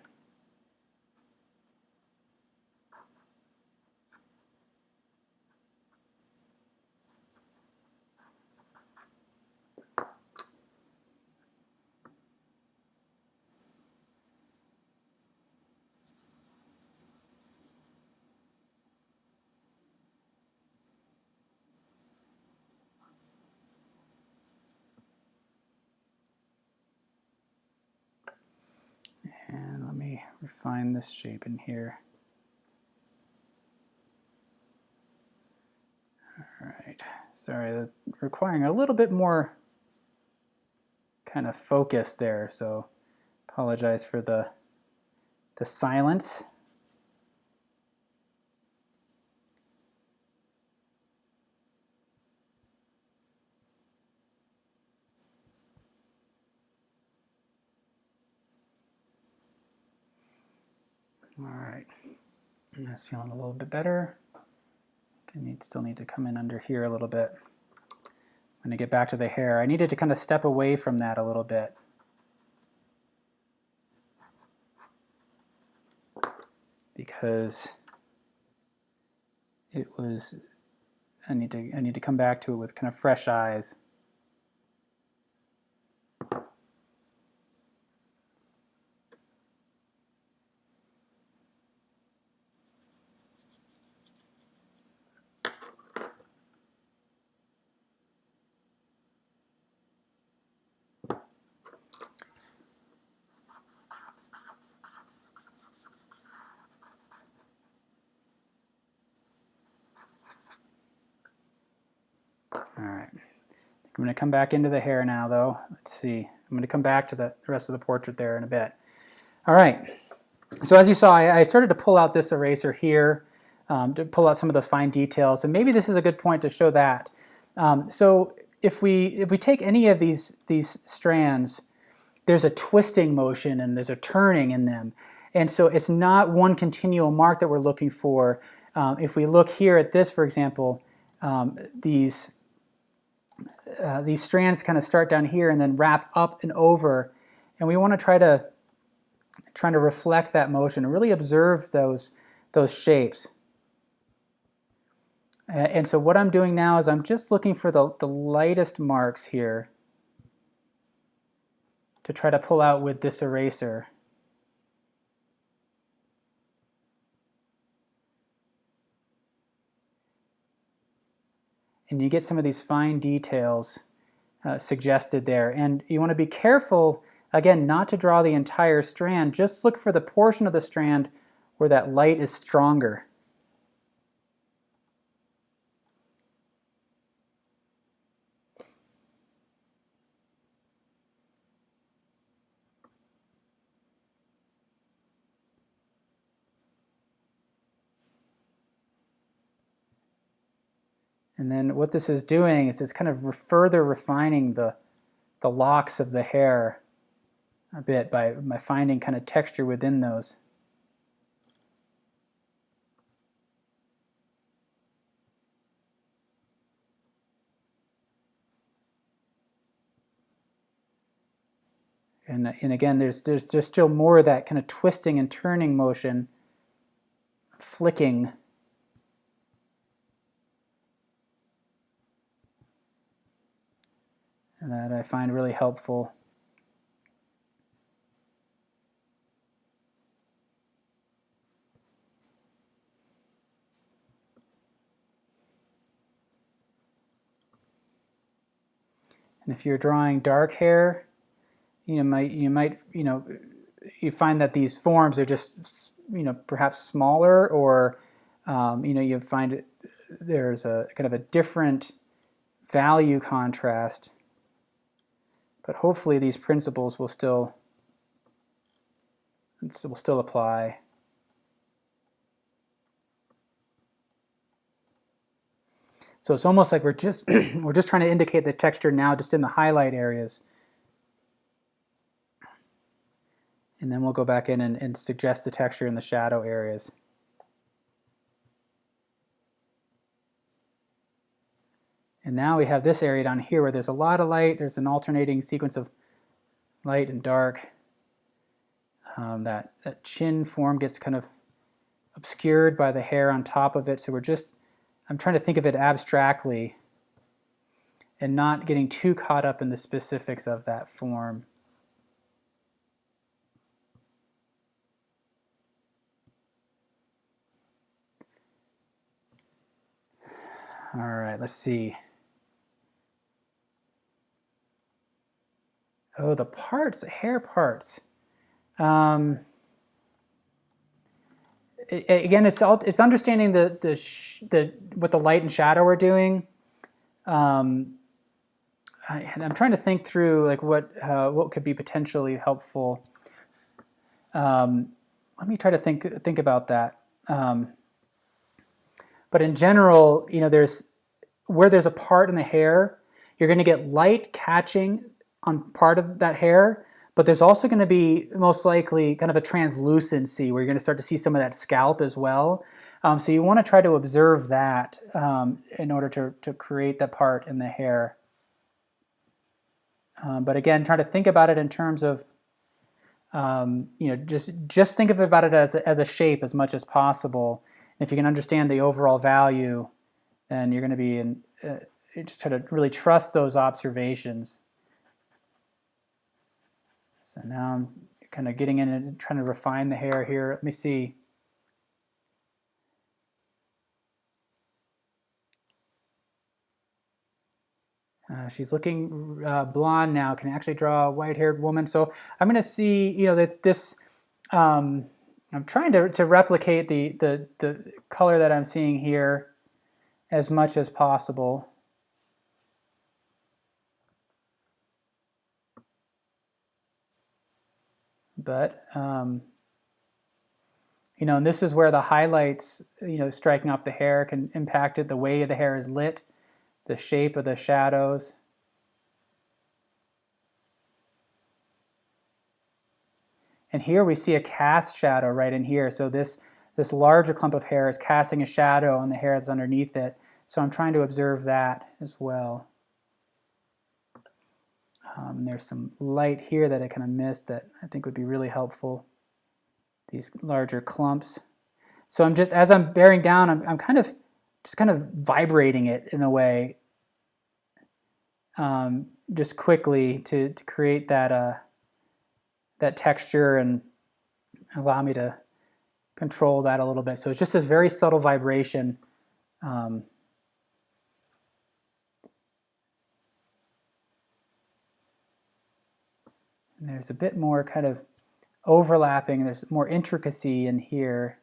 And let me refine this shape in here. All right, sorry, requiring a little bit more kind of focus there, so apologize for the silence. All right, and that's feeling a little bit better. Still need to come in under here a little bit. I'm going to get back to the hair. I needed to kind of step away from that a little bit. Because it was, I need to come back to it with kind of fresh eyes. All right, I'm going to come back into the hair now, though. Let's see. I'm going to come back to the rest of the portrait there in a bit. All right. So as you saw, I started to pull out this eraser here to pull out some of the fine details, and maybe this is a good point to show that. So if we take any of these strands, there's a twisting motion and there's a turning in them, and so it's not one continual mark that we're looking for. If we look here at this, for example, these strands kind of start down here and then wrap up and over, and we want to try to trying to reflect that motion and really observe those shapes. And so what I'm doing now is I'm just looking for the lightest marks here to try to pull out with this eraser. And you get some of these fine details suggested there. And you want to be careful, again, not to draw the entire strand. Just look for the portion of the strand where that light is stronger. And then what this is doing is it's kind of further refining the locks of the hair a bit by finding kind of texture within those. And again, there's still more of that kind of twisting and turning motion, flicking. And that I find really helpful. And if you're drawing dark hair, you find that these forms are just, perhaps smaller, or, you find there's a kind of a different value contrast. But hopefully these principles will still apply. So it's almost like we're just trying to indicate the texture now just in the highlight areas. And then we'll go back in and suggest the texture in the shadow areas. And now we have this area down here where there's a lot of light. There's an alternating sequence of light and dark. That chin form gets kind of obscured by the hair on top of it. So I'm trying to think of it abstractly and not getting too caught up in the specifics of that form. All right, let's see. Oh, the parts, hair parts. Again, it's understanding what the light and shadow are doing. And I'm trying to think through like what could be potentially helpful. Let me try to think about that. But in general, where there's a part in the hair, you're going to get light catching on part of that hair, but there's also going to be most likely kind of a translucency where you're going to start to see some of that scalp as well. So you want to try to observe that in order to create that part in the hair. But again, try to think about it in terms of, just think about it as a shape as much as possible. And if you can understand the overall value, then you're going to be just try to really trust those observations. So now I'm kind of getting in and trying to refine the hair here. Let me see. She's looking blonde now. Can actually draw a white-haired woman. So I'm going to see, that this. I'm trying to replicate the color that I'm seeing here as much as possible. But, and this is where the highlights, striking off the hair can impact it, the way the hair is lit, the shape of the shadows. And here we see a cast shadow right in here. So this larger clump of hair is casting a shadow on the hair that's underneath it. So I'm trying to observe that as well. There's some light here that I kind of missed that I think would be really helpful. these larger clumps. So I'm just, as I'm bearing down, I'm kind of vibrating it in a way, just quickly to create that that texture and allow me to control that a little bit. So it's just this very subtle vibration. And there's a bit more kind of overlapping. There's more intricacy in here.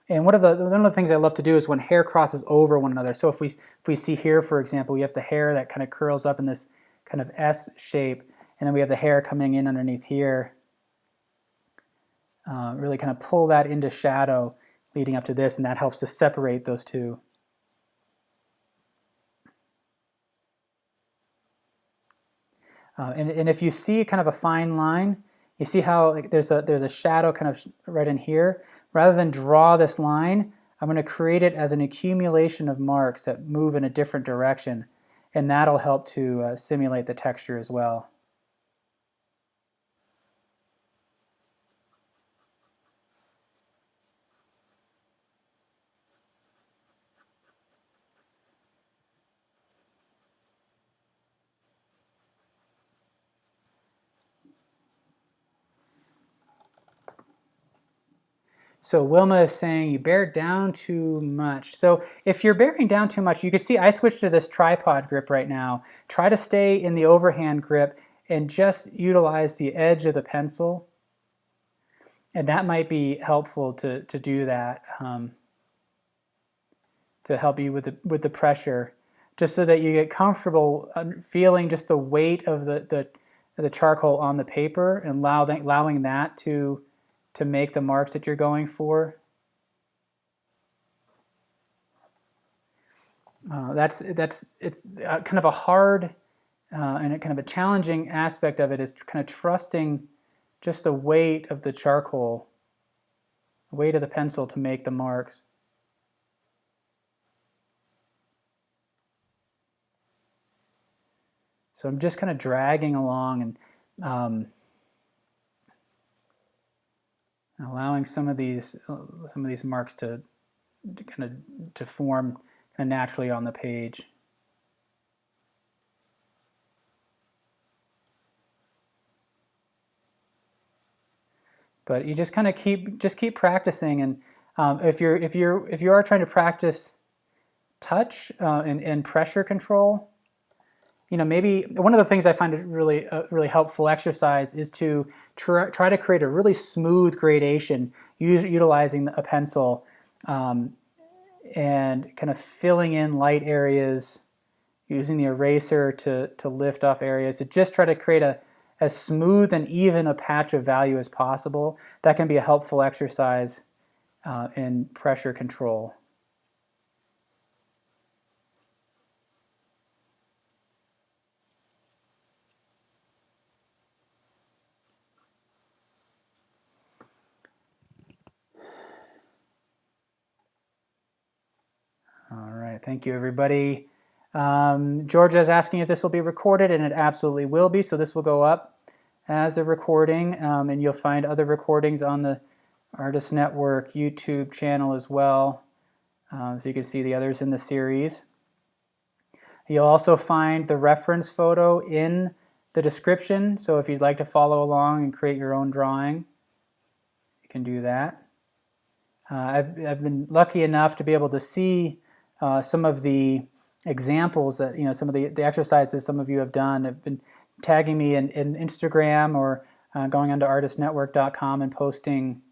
And one of the things I love to do is when hair crosses over one another. So if we see here, for example, we have the hair that kind of curls up in this kind of S shape, and then we have the hair coming in underneath here. Really kind of pull that into shadow leading up to this, and that helps to separate those two. And if you see kind of a fine line, you see how like, there's a shadow kind of right in here. Rather than draw this line, I'm going to create it as an accumulation of marks that move in a different direction, and that'll help to simulate the texture as well. So Wilma is saying you bear down too much. So if you're bearing down too much, you can see I switched to this tripod grip right now. Try to stay in the overhand grip and just utilize the edge of the pencil. And that might be helpful to do that, to help you with the pressure, just so that you get comfortable feeling just the weight of the charcoal on the paper and allowing that to make the marks that you're going for. It's kind of a hard and kind of a challenging aspect of it is kind of trusting just the weight of the charcoal, the weight of the pencil to make the marks. So I'm just kind of dragging along and allowing some of these marks to form kind of naturally on the page. But you just kind of keep practicing, and if you are trying to practice touch and pressure control, maybe one of the things I find is really helpful exercise is to try to create a really smooth gradation utilizing a pencil and kind of filling in light areas, using the eraser to lift off areas, to just try to create as smooth and even a patch of value as possible. That can be a helpful exercise in pressure control. All right, thank you, everybody. Georgia is asking if this will be recorded, and it absolutely will be. So this will go up as a recording, and you'll find other recordings on the Artist Network YouTube channel as well. So you can see the others in the series. You'll also find the reference photo in the description. So if you'd like to follow along and create your own drawing, you can do that. I've been lucky enough to be able to see some of the examples that, some of the exercises some of you have done. Have been tagging me in Instagram or going onto artistnetwork.com and posting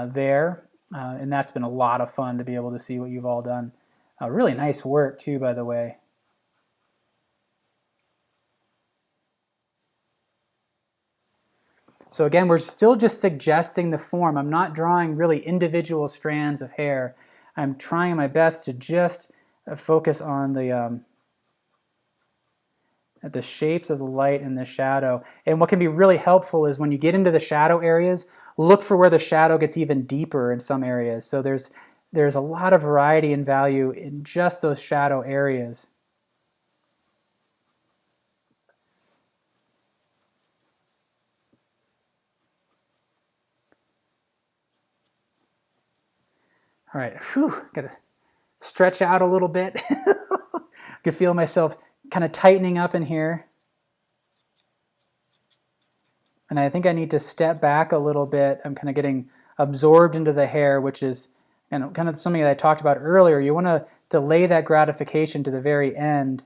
there. And that's been a lot of fun to be able to see what you've all done. Really nice work too, by the way. So again, we're still just suggesting the form. I'm not drawing really individual strands of hair. I'm trying my best to just focus on the shapes of the light and the shadow. And what can be really helpful is when you get into the shadow areas, look for where the shadow gets even deeper in some areas. So there's a lot of variety and value in just those shadow areas. All right, whew, gotta stretch out a little bit. I can feel myself kind of tightening up in here. And I think I need to step back a little bit. I'm kind of getting absorbed into the hair, which is kind of something that I talked about earlier. You want to delay that gratification to the very end.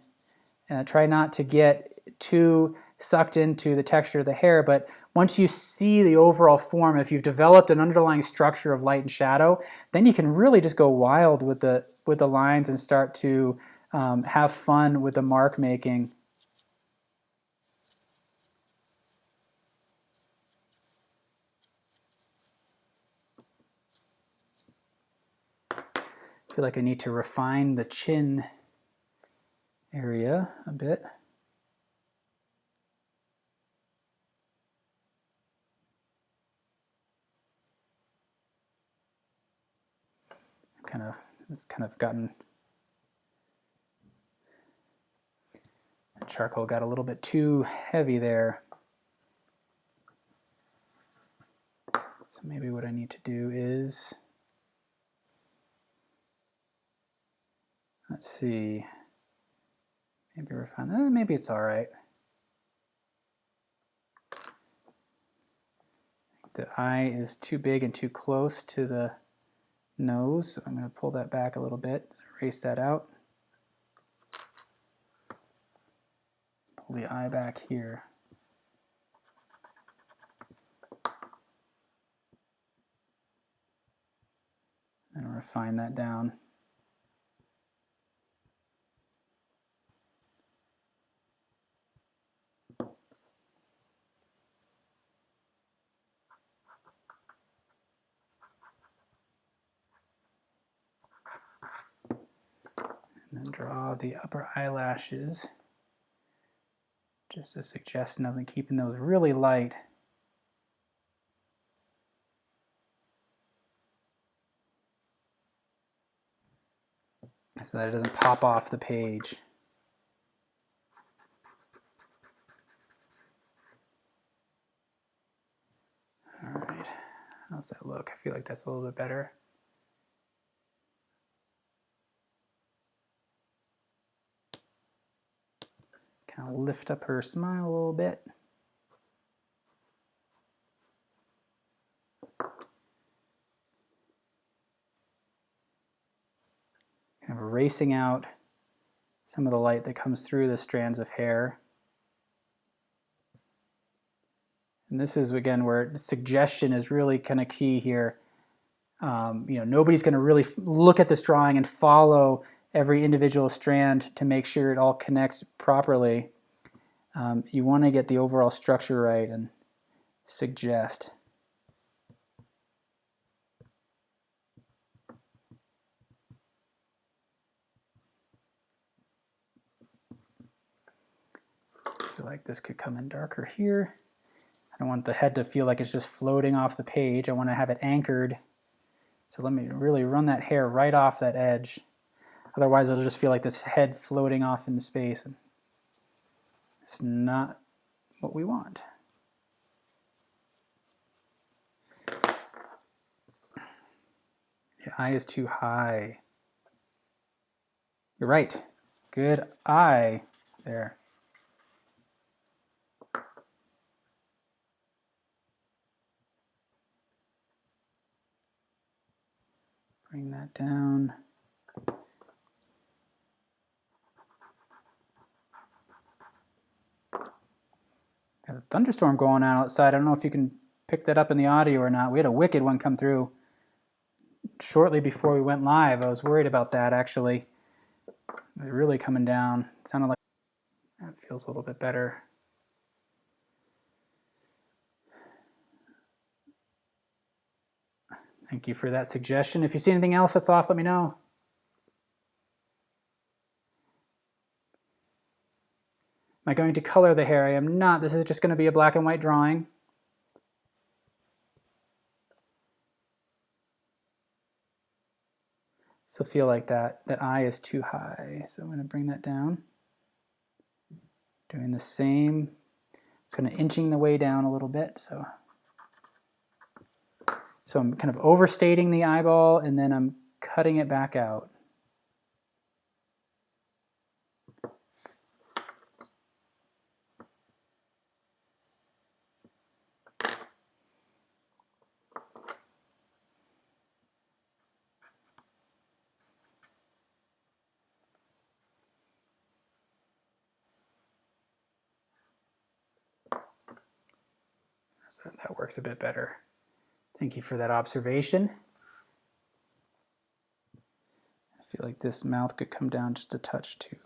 Try not to get too sucked into the texture of the hair, but once you see the overall form, if you've developed an underlying structure of light and shadow, then you can really just go wild with the lines and start to have fun with the mark making. I feel like I need to refine the chin area a bit. It's kind of gotten, the charcoal got a little bit too heavy there. So maybe what I need to do is, let's see, maybe refine, maybe it's all right. The eye is too big and too close to the nose, so I'm going to pull that back a little bit, erase that out. Pull the eye back here. And refine that down. And then draw the upper eyelashes. Just a suggestion of keeping those really light. So that it doesn't pop off the page. All right, how's that look? I feel like that's a little bit better. Kind of lift up her smile a little bit. Kind of erasing out some of the light that comes through the strands of hair. And this is, again, where suggestion is really kind of key here. Nobody's going to really look at this drawing and follow every individual strand to make sure it all connects properly. You want to get the overall structure right and suggest. I feel like this could come in darker here. I don't want the head to feel like it's just floating off the page. I want to have it anchored. So let me really run that hair right off that edge. Otherwise, it'll just feel like this head floating off into space. And it's not what we want. The eye is too high. You're right. Good eye there. Bring that down. Got a thunderstorm going on outside. I don't know if you can pick that up in the audio or not. We had a wicked one come through shortly before we went live. I was worried about that, actually. It was really coming down. It sounded like that feels a little bit better. Thank you for that suggestion. If you see anything else that's off, let me know. Am I going to color the hair? I am not. This is just going to be a black and white drawing. So feel like that eye is too high. So I'm going to bring that down. Doing the same. It's kind of inching the way down a little bit. So I'm kind of overstating the eyeball, and then I'm cutting it back out. So that works a bit better. Thank you for that observation. I feel like this mouth could come down just a touch too.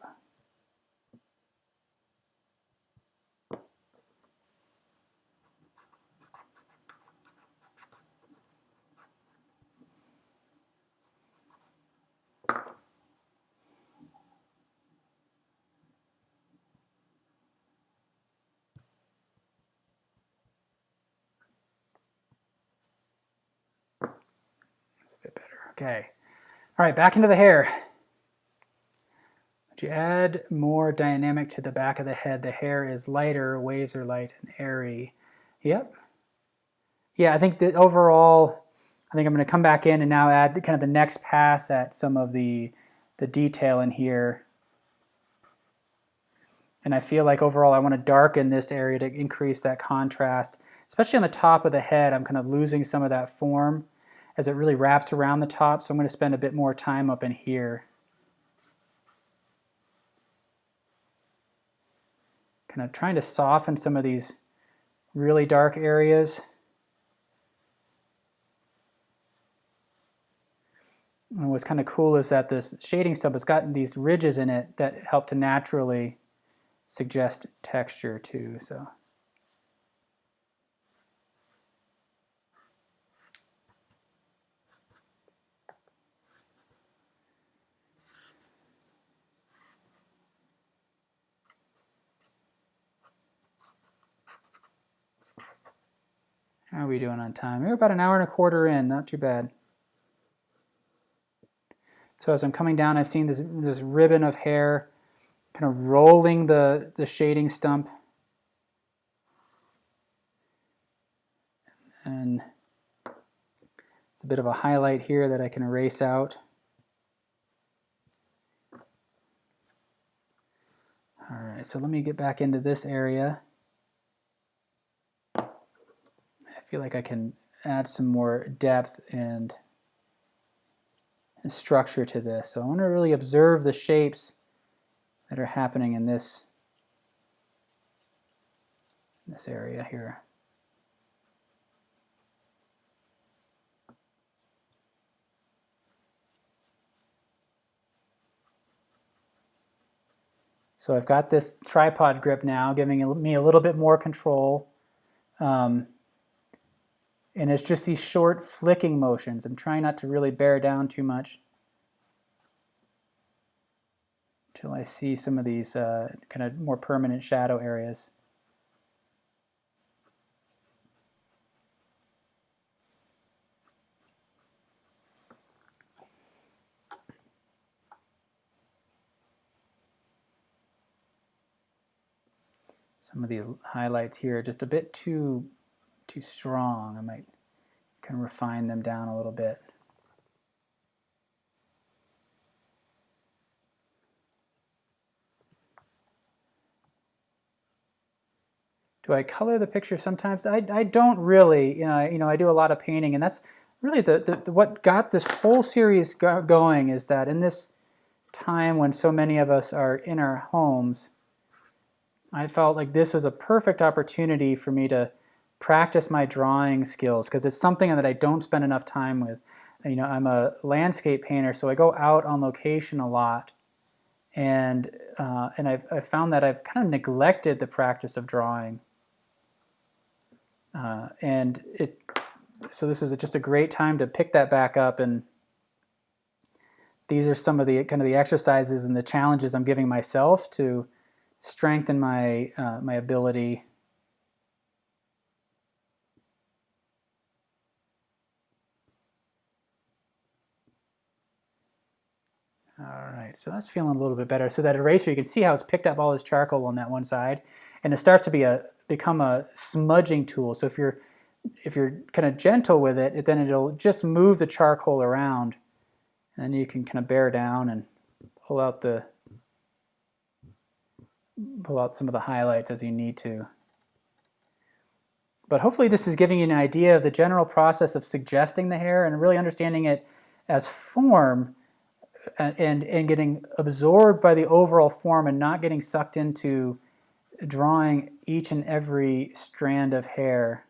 That's a bit better. Okay. All right, back into the hair. Would you add more dynamic to the back of the head? The hair is lighter, waves are light and airy. Yep. Yeah, I think that overall, I think I'm going to come back in and now add kind of the next pass at some of the detail in here. And I feel like overall I want to darken this area to increase that contrast, especially on the top of the head. I'm kind of losing some of that form as it really wraps around the top, so I'm going to spend a bit more time up in here. Kind of trying to soften some of these really dark areas. And what's kind of cool is that this shading stump has gotten these ridges in it that help to naturally suggest texture too. So how are we doing on time? We're about an hour and a quarter in, not too bad. So as I'm coming down, I've seen this ribbon of hair kind of rolling the shading stump. And it's a bit of a highlight here that I can erase out. All right, so let me get back into this area. I feel like I can add some more depth and structure to this. So I want to really observe the shapes that are happening in this area here. So I've got this tripod grip now, giving me a little bit more control. And it's just these short flicking motions. I'm trying not to really bear down too much until I see some of these kind of more permanent shadow areas. Some of these highlights here are just a bit too strong. I might kind of refine them down a little bit. Do I color the picture sometimes? I don't really. I do a lot of painting, and that's really what got this whole series going, is that in this time when so many of us are in our homes, I felt like this was a perfect opportunity for me to practice my drawing skills, because it's something that I don't spend enough time with. I'm a landscape painter, so I go out on location a lot, and I've found that I've kind of neglected the practice of drawing. So this is just a great time to pick that back up, and these are some of the kind of the exercises and the challenges I'm giving myself to strengthen my my ability. All right, so that's feeling a little bit better. So that eraser, you can see how it's picked up all this charcoal on that one side, and it starts to become a smudging tool. So if you're kind of gentle with it, then it'll just move the charcoal around, And then you can kind of bear down and pull out some of the highlights as you need to. But hopefully this is giving you an idea of the general process of suggesting the hair and really understanding it as form and getting absorbed by the overall form and not getting sucked into drawing each and every strand of hair.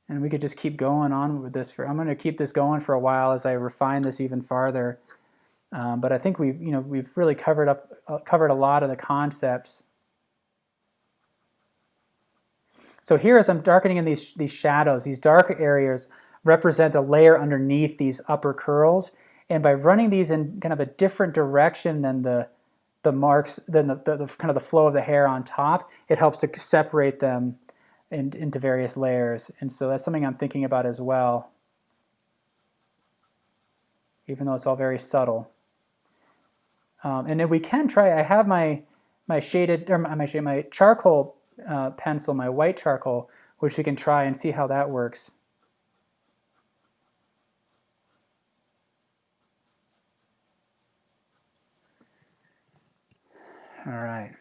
And we could just keep going on with this. I'm going to keep this going for a while as I refine this even farther. But I think we've really covered a lot of the concepts. So here, as I'm darkening in these shadows, these darker areas represent a layer underneath these upper curls. And by running these in kind of a different direction than the marks, than the kind of the flow of the hair on top, it helps to separate them into various layers. And so that's something I'm thinking about as well, even though it's all very subtle. And then we can try, I have my shaded, or my charcoal pencil, my white charcoal, which we can try and see how that works. All right.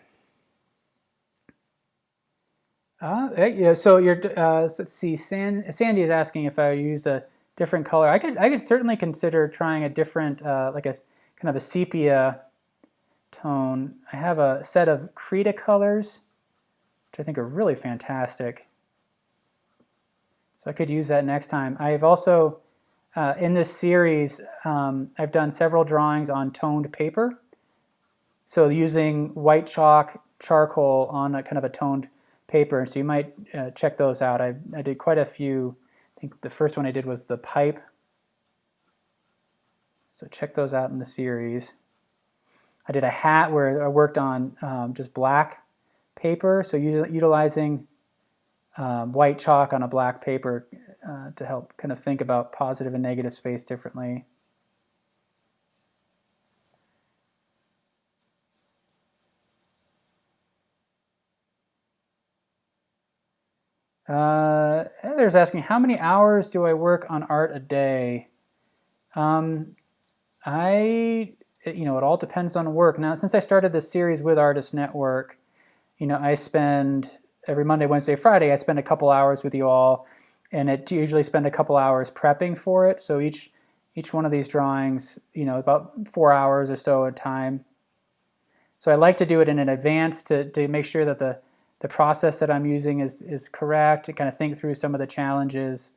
Yeah, so let's see. Sandy is asking if I used a different color. I could certainly consider trying a different, like a kind of a sepia tone. I have a set of Krita colors, which I think are really fantastic. So I could use that next time. I've also, in this series, I've done several drawings on toned paper. So using white chalk, charcoal on a kind of a toned paper. So you might check those out. I did quite a few. I think the first one I did was the pipe. So check those out in the series. I did a hat where I worked on just black paper. So utilizing white chalk on a black paper to help kind of think about positive and negative space differently. Heather's asking, how many hours do I work on art a day? It all depends on work. Now, since I started this series with Artist Network, I spend every Monday, Wednesday, Friday, I spend a couple hours with you all, and I usually spend a couple hours prepping for it. So each one of these drawings, about 4 hours or so at a time. So I like to do it in advance to make sure that the process that I'm using is correct, to kind of think through some of the challenges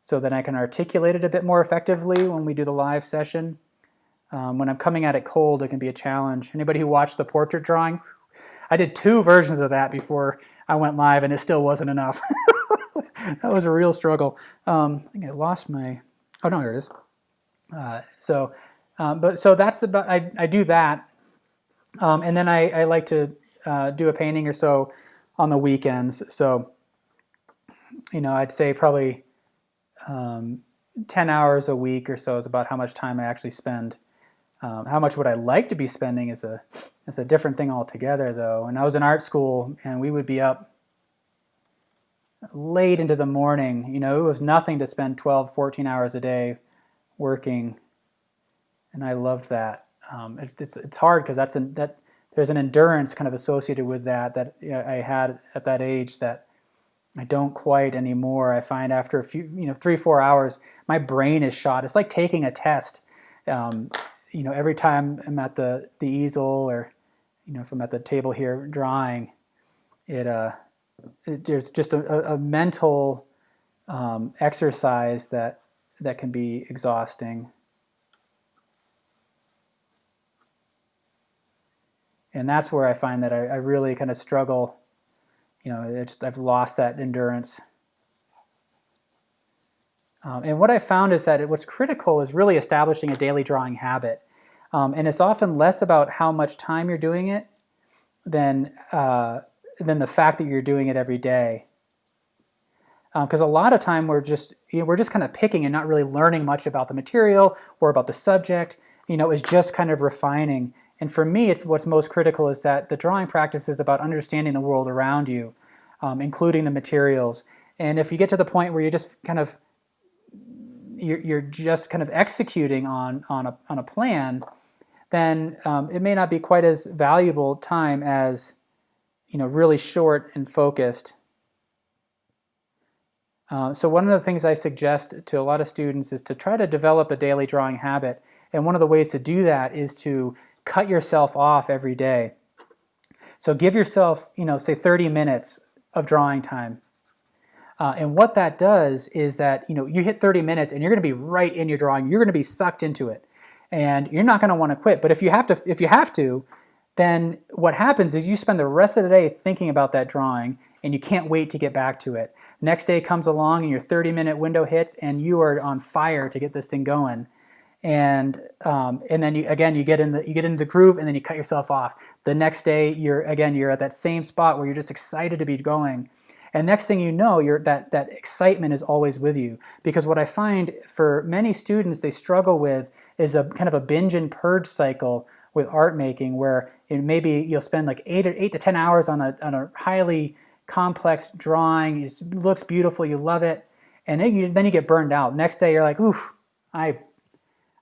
so that I can articulate it a bit more effectively when we do the live session. When I'm coming at it cold, it can be a challenge. Anybody who watched the portrait drawing, I did 2 versions of that before I went live, and it still wasn't enough. That was a real struggle. I think I lost my, oh no, here it is. So that's about, I do that. And then I like to do a painting or so on the weekends. So, I'd say probably 10 hours a week or so is about how much time I actually spend. How much would I like to be spending is a different thing altogether, though. And I was in art school, and we would be up late into the morning. It was nothing to spend 12, 14 hours a day working, and I loved that. It's hard because there's an endurance kind of associated with that I had at that age that I don't quite anymore. I find after a few, 3-4 hours, my brain is shot. It's like taking a test. Every time I'm at the easel or, if I'm at the table here drawing, there's just a mental exercise that can be exhausting. And that's where I find that I really kind of struggle. I've lost that endurance. And what I found is that what's critical is really establishing a daily drawing habit. And it's often less about how much time you're doing it than the fact that you're doing it every day. Because a lot of time we're just kind of picking and not really learning much about the material or about the subject. Is just kind of refining. And for me, what's most critical is that the drawing practice is about understanding the world around you, including the materials. And if you get to the point where you're just kind of you're just kind of executing on a plan, then it may not be quite as valuable time as, really short and focused. So one of the things I suggest to a lot of students is to try to develop a daily drawing habit. And one of the ways to do that is to cut yourself off every day. So give yourself, say 30 minutes of drawing time. And what that does is that, you hit 30 minutes and you're going to be right in your drawing. You're going to be sucked into it. And you're not going to want to quit. But if you have to, then what happens is you spend the rest of the day thinking about that drawing and you can't wait to get back to it. Next day comes along and your 30-minute window hits and you are on fire to get this thing going. And then you get into the groove and then you cut yourself off. The next day you're at that same spot where you're just excited to be going. And next thing you know, that excitement is always with you. Because what I find for many students they struggle with is a kind of a binge and purge cycle with art making, where maybe you'll spend like 8 to 10 hours on a highly complex drawing. It looks beautiful, you love it, and then you get burned out. Next day you're like, oof, I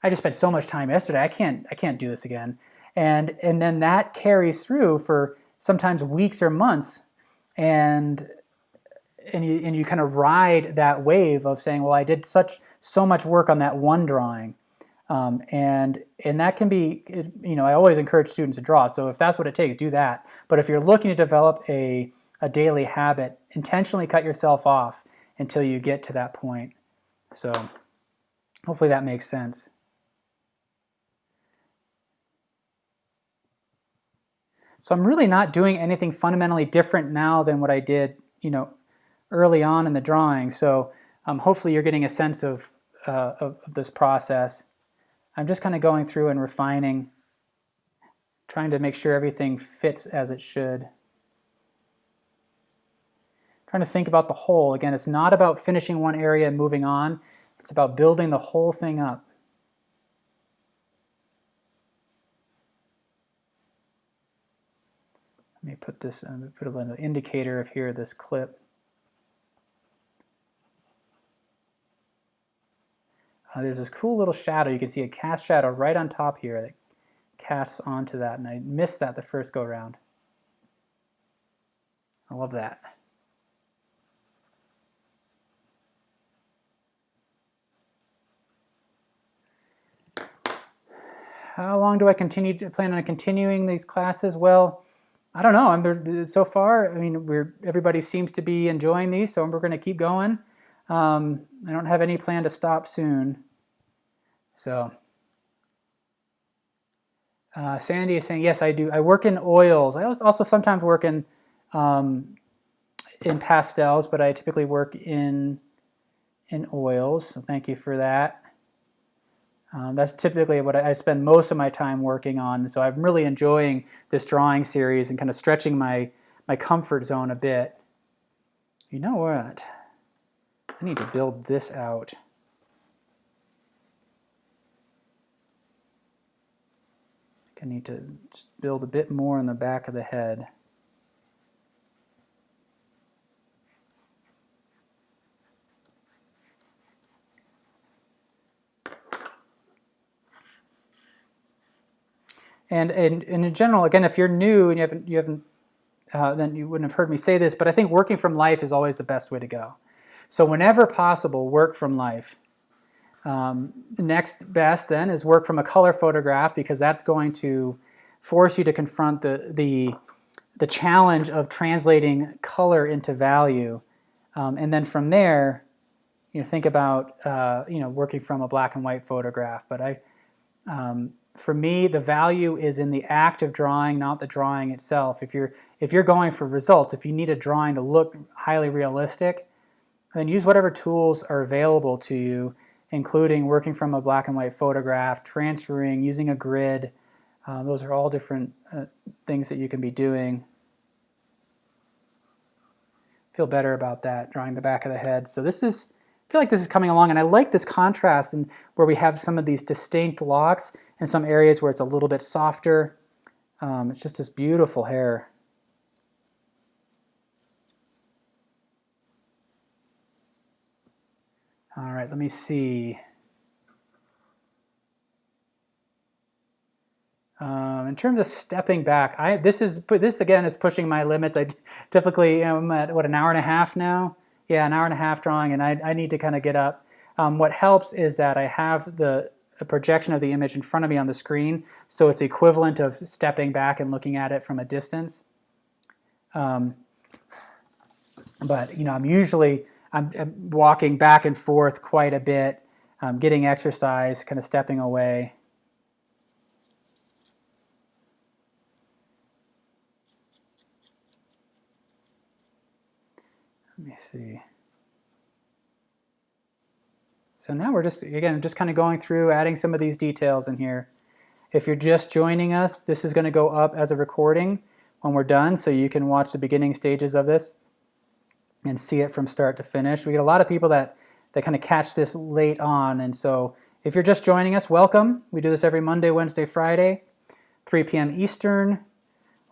just spent so much time yesterday. I can't do this again. And then that carries through for sometimes weeks or months, and you kind of ride that wave of saying, well, I did so much work on that one drawing. And that can be, I always encourage students to draw. So if that's what it takes, do that. But if you're looking to develop a daily habit, intentionally cut yourself off until you get to that point. So hopefully that makes sense. So I'm really not doing anything fundamentally different now than what I did, early on in the drawing. So hopefully you're getting a sense of this process. I'm just kind of going through and refining, trying to make sure everything fits as it should. Trying to think about the whole. Again, it's not about finishing one area and moving on. It's about building the whole thing up. Let me put a little indicator of here, this clip. There's this cool little shadow. You can see a cast shadow right on top here that casts onto that, and I missed that the first go round. I love that. How long do I plan on continuing these classes? Well, I don't know. So far, everybody seems to be enjoying these, so we're going to keep going. I don't have any plan to stop soon. So, Sandy is saying, yes, I do. I work in oils. I also sometimes work in pastels, but I typically work in oils. So thank you for that. That's typically what I spend most of my time working on. So I'm really enjoying this drawing series and kind of stretching my comfort zone a bit. You know what? I need to build this out. I need to just build a bit more in the back of the head. And in general, again, if you're new and you haven't then you wouldn't have heard me say this, but I think working from life is always the best way to go. So whenever possible, work from life. Next best then is work from a color photograph, because that's going to force you to confront the challenge of translating color into value. And then from there, think about working from a black and white photograph. But for me, the value is in the act of drawing, not the drawing itself. If you're going for results, if you need a drawing to look highly realistic, then use whatever tools are available to you, including working from a black and white photograph, transferring, using a grid. Those are all different things that you can be doing. Feel better about that, drawing the back of the head. So I feel like this is coming along, and I like this contrast where we have some of these distinct locks and some areas where it's a little bit softer. It's just this beautiful hair. All right. right, let me see. In terms of stepping back, this again is pushing my limits. I typically am at what, an hour and a half now. Yeah, an hour and a half drawing, and I need to kind of get up. What helps is that I have a projection of the image in front of me on the screen, so it's the equivalent of stepping back and looking at it from a distance. But I'm walking back and forth quite a bit, getting exercise, kind of stepping away. Let me see. So now we're just kind of going through, adding some of these details in here. If you're just joining us, this is going to go up as a recording when we're done, so you can watch the beginning stages of this and see it from start to finish. We get a lot of people that kind of catch this late on, and so if you're just joining us, welcome. We do this every Monday, Wednesday, Friday, 3 p.m. Eastern.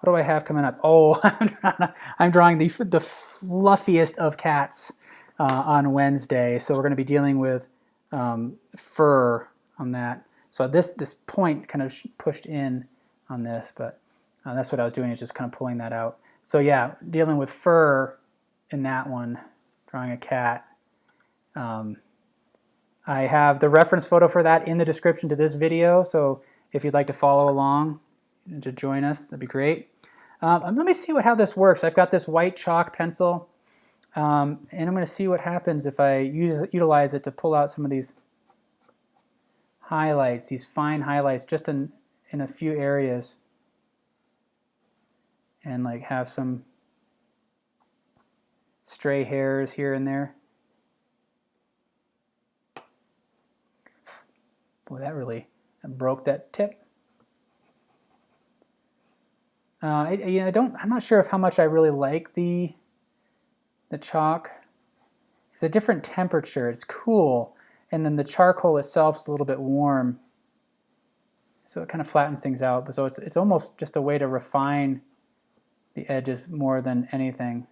What do I have coming up? Oh, I'm drawing the fluffiest of cats on Wednesday. So we're going to be dealing with fur on that. So this point kind of pushed in on this, but that's what I was doing, is just kind of pulling that out. So yeah, dealing with fur in that one, drawing a cat. I have the reference photo for that in the description to this video. So if you'd like to follow along and to join us, that'd be great. Let me see how this works. I've got this white chalk pencil, and I'm going to see what happens if I utilize it to pull out some of these highlights, these fine highlights, just in a few areas, and like have some stray hairs here and there. Boy, that really broke that tip. I'm not sure of how much I really like the chalk. It's a different temperature. It's cool, and then the charcoal itself is a little bit warm, so it kind of flattens things out. But so it's almost just a way to refine the edges more than anything.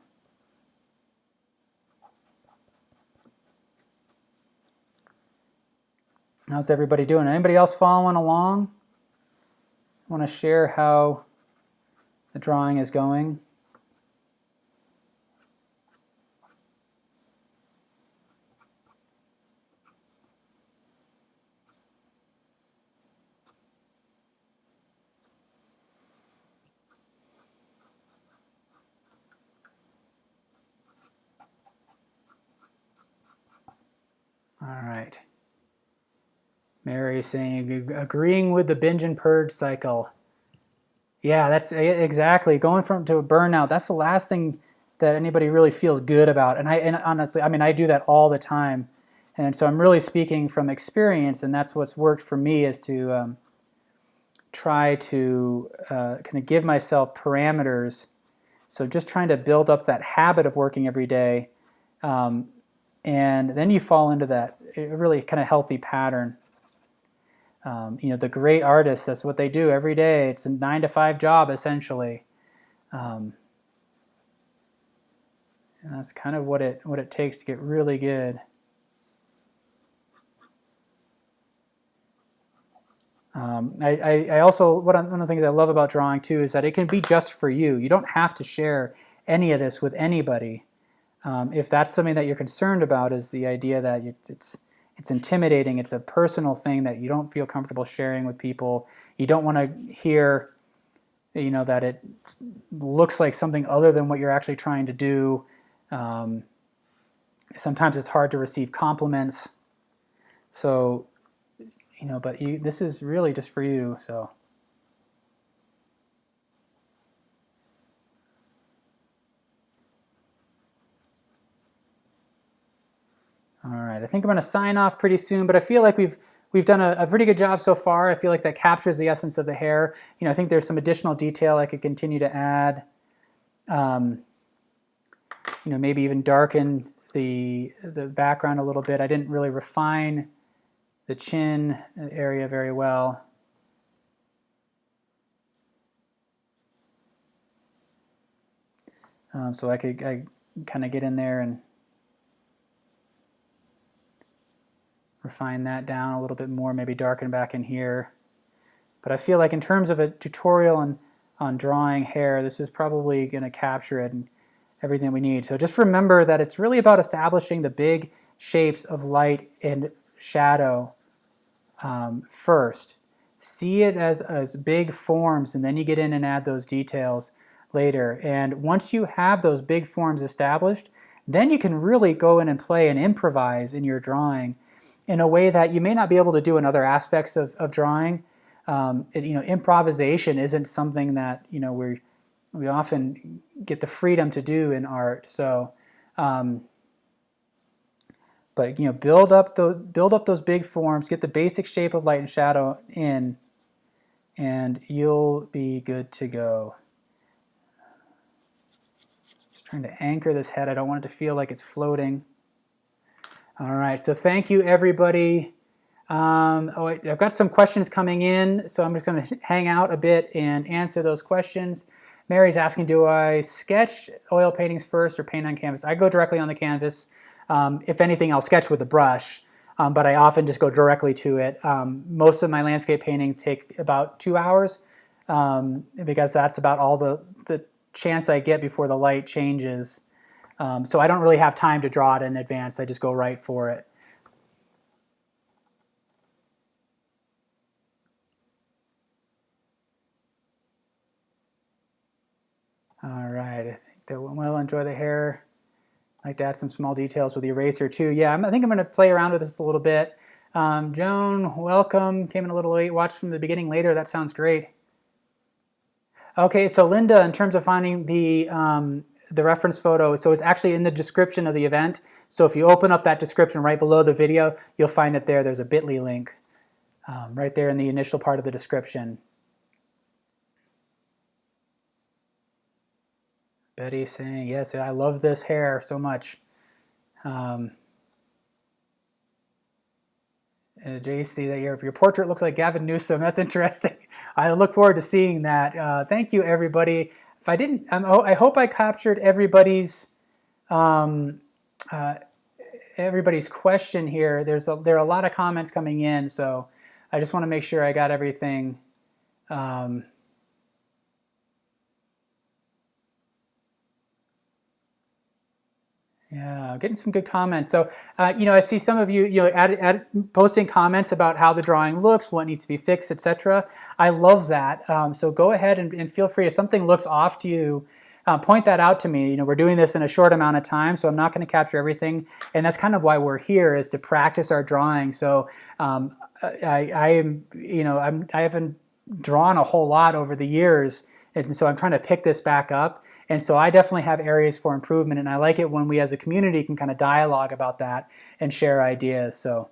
How's everybody doing? Anybody else following along? Want to share how the drawing is going? All right. Mary saying, agreeing with the binge and purge cycle. Yeah, that's exactly. Going to a burnout, that's the last thing that anybody really feels good about. And honestly, I mean, I do that all the time. And so I'm really speaking from experience, and that's what's worked for me, is to try to kind of give myself parameters. So just trying to build up that habit of working every day. And then you fall into that really kind of healthy pattern. The great artists, that's what they do every day. It's a 9-to-5 job, essentially. And that's kind of what it takes to get really good. I also, one of the things I love about drawing too is that it can be just for you. You don't have to share any of this with anybody. If that's something that you're concerned about, is the idea that it's intimidating, it's a personal thing that you don't feel comfortable sharing with people. You don't want to hear, that it looks like something other than what you're actually trying to do. Sometimes it's hard to receive compliments. So, but this is really just for you, so. All right, I think I'm going to sign off pretty soon, but I feel like we've done a pretty good job so far. I feel like that captures the essence of the hair. I think there's some additional detail I could continue to add. Maybe even darken the background a little bit. I didn't really refine the chin area very well. So I kind of get in there and refine that down a little bit more, maybe darken back in here. But I feel like in terms of a tutorial on drawing hair, this is probably going to capture it and everything we need. So just remember that it's really about establishing the big shapes of light and shadow first. See it as big forms, and then you get in and add those details later. And once you have those big forms established, then you can really go in and play and improvise in your drawing in a way that you may not be able to do in other aspects of drawing. Improvisation isn't something that we often get the freedom to do in art. So, but build up those big forms, get the basic shape of light and shadow in, and you'll be good to go. Just trying to anchor this head. I don't want it to feel like it's floating. All right. So thank you, everybody. I've got some questions coming in, so I'm just going to hang out a bit and answer those questions. Mary's asking, do I sketch oil paintings first or paint on canvas? I go directly on the canvas. If anything, I'll sketch with a brush, but I often just go directly to it. Most of my landscape paintings take about 2 hours because that's about all the chance I get before the light changes. So I don't really have time to draw it in advance. I just go right for it. All right, I think that we'll enjoy the hair. I like to add some small details with the eraser too. Yeah, I think I'm going to play around with this a little bit. Joan, welcome. Came in a little late. Watched from the beginning later. That sounds great. Okay, so Linda, in terms of finding the reference photo, so it's actually in the description of the event. So if you open up that description right below the video, you'll find it there. There's a bit.ly link right there in the initial part of the description. Betty saying, yes, I love this hair so much. JC, that your portrait looks like Gavin Newsom. That's interesting. I look forward to seeing that. Thank you, everybody. If I didn't, I hope I captured everybody's question here. There are a lot of comments coming in, so I just want to make sure I got everything. Yeah, getting some good comments. So, I see some of you, posting comments about how the drawing looks, what needs to be fixed, etc. I love that. So go ahead and feel free. If something looks off to you, point that out to me. We're doing this in a short amount of time, so I'm not going to capture everything, and that's kind of why we're here, is to practice our drawing. So I haven't drawn a whole lot over the years, and so I'm trying to pick this back up. And so I definitely have areas for improvement, and I like it when we as a community can kind of dialogue about that and share ideas. So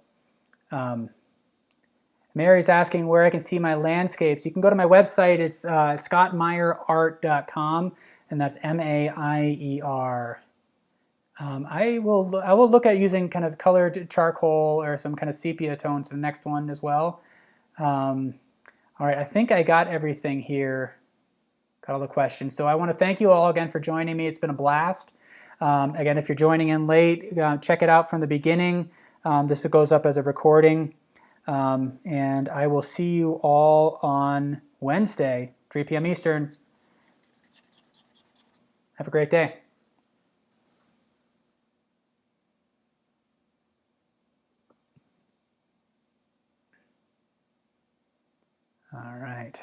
Mary's asking where I can see my landscapes. You can go to my website. It's scottmaierart.com, and that's M-A-I-E-R. I will look at using kind of colored charcoal or some kind of sepia tones for the next one as well. All right, I think I got everything here. Got all the questions. So I want to thank you all again for joining me. It's been a blast. Again, if you're joining in late, check it out from the beginning. This goes up as a recording. And I will see you all on Wednesday, 3 p.m. Eastern. Have a great day. All right.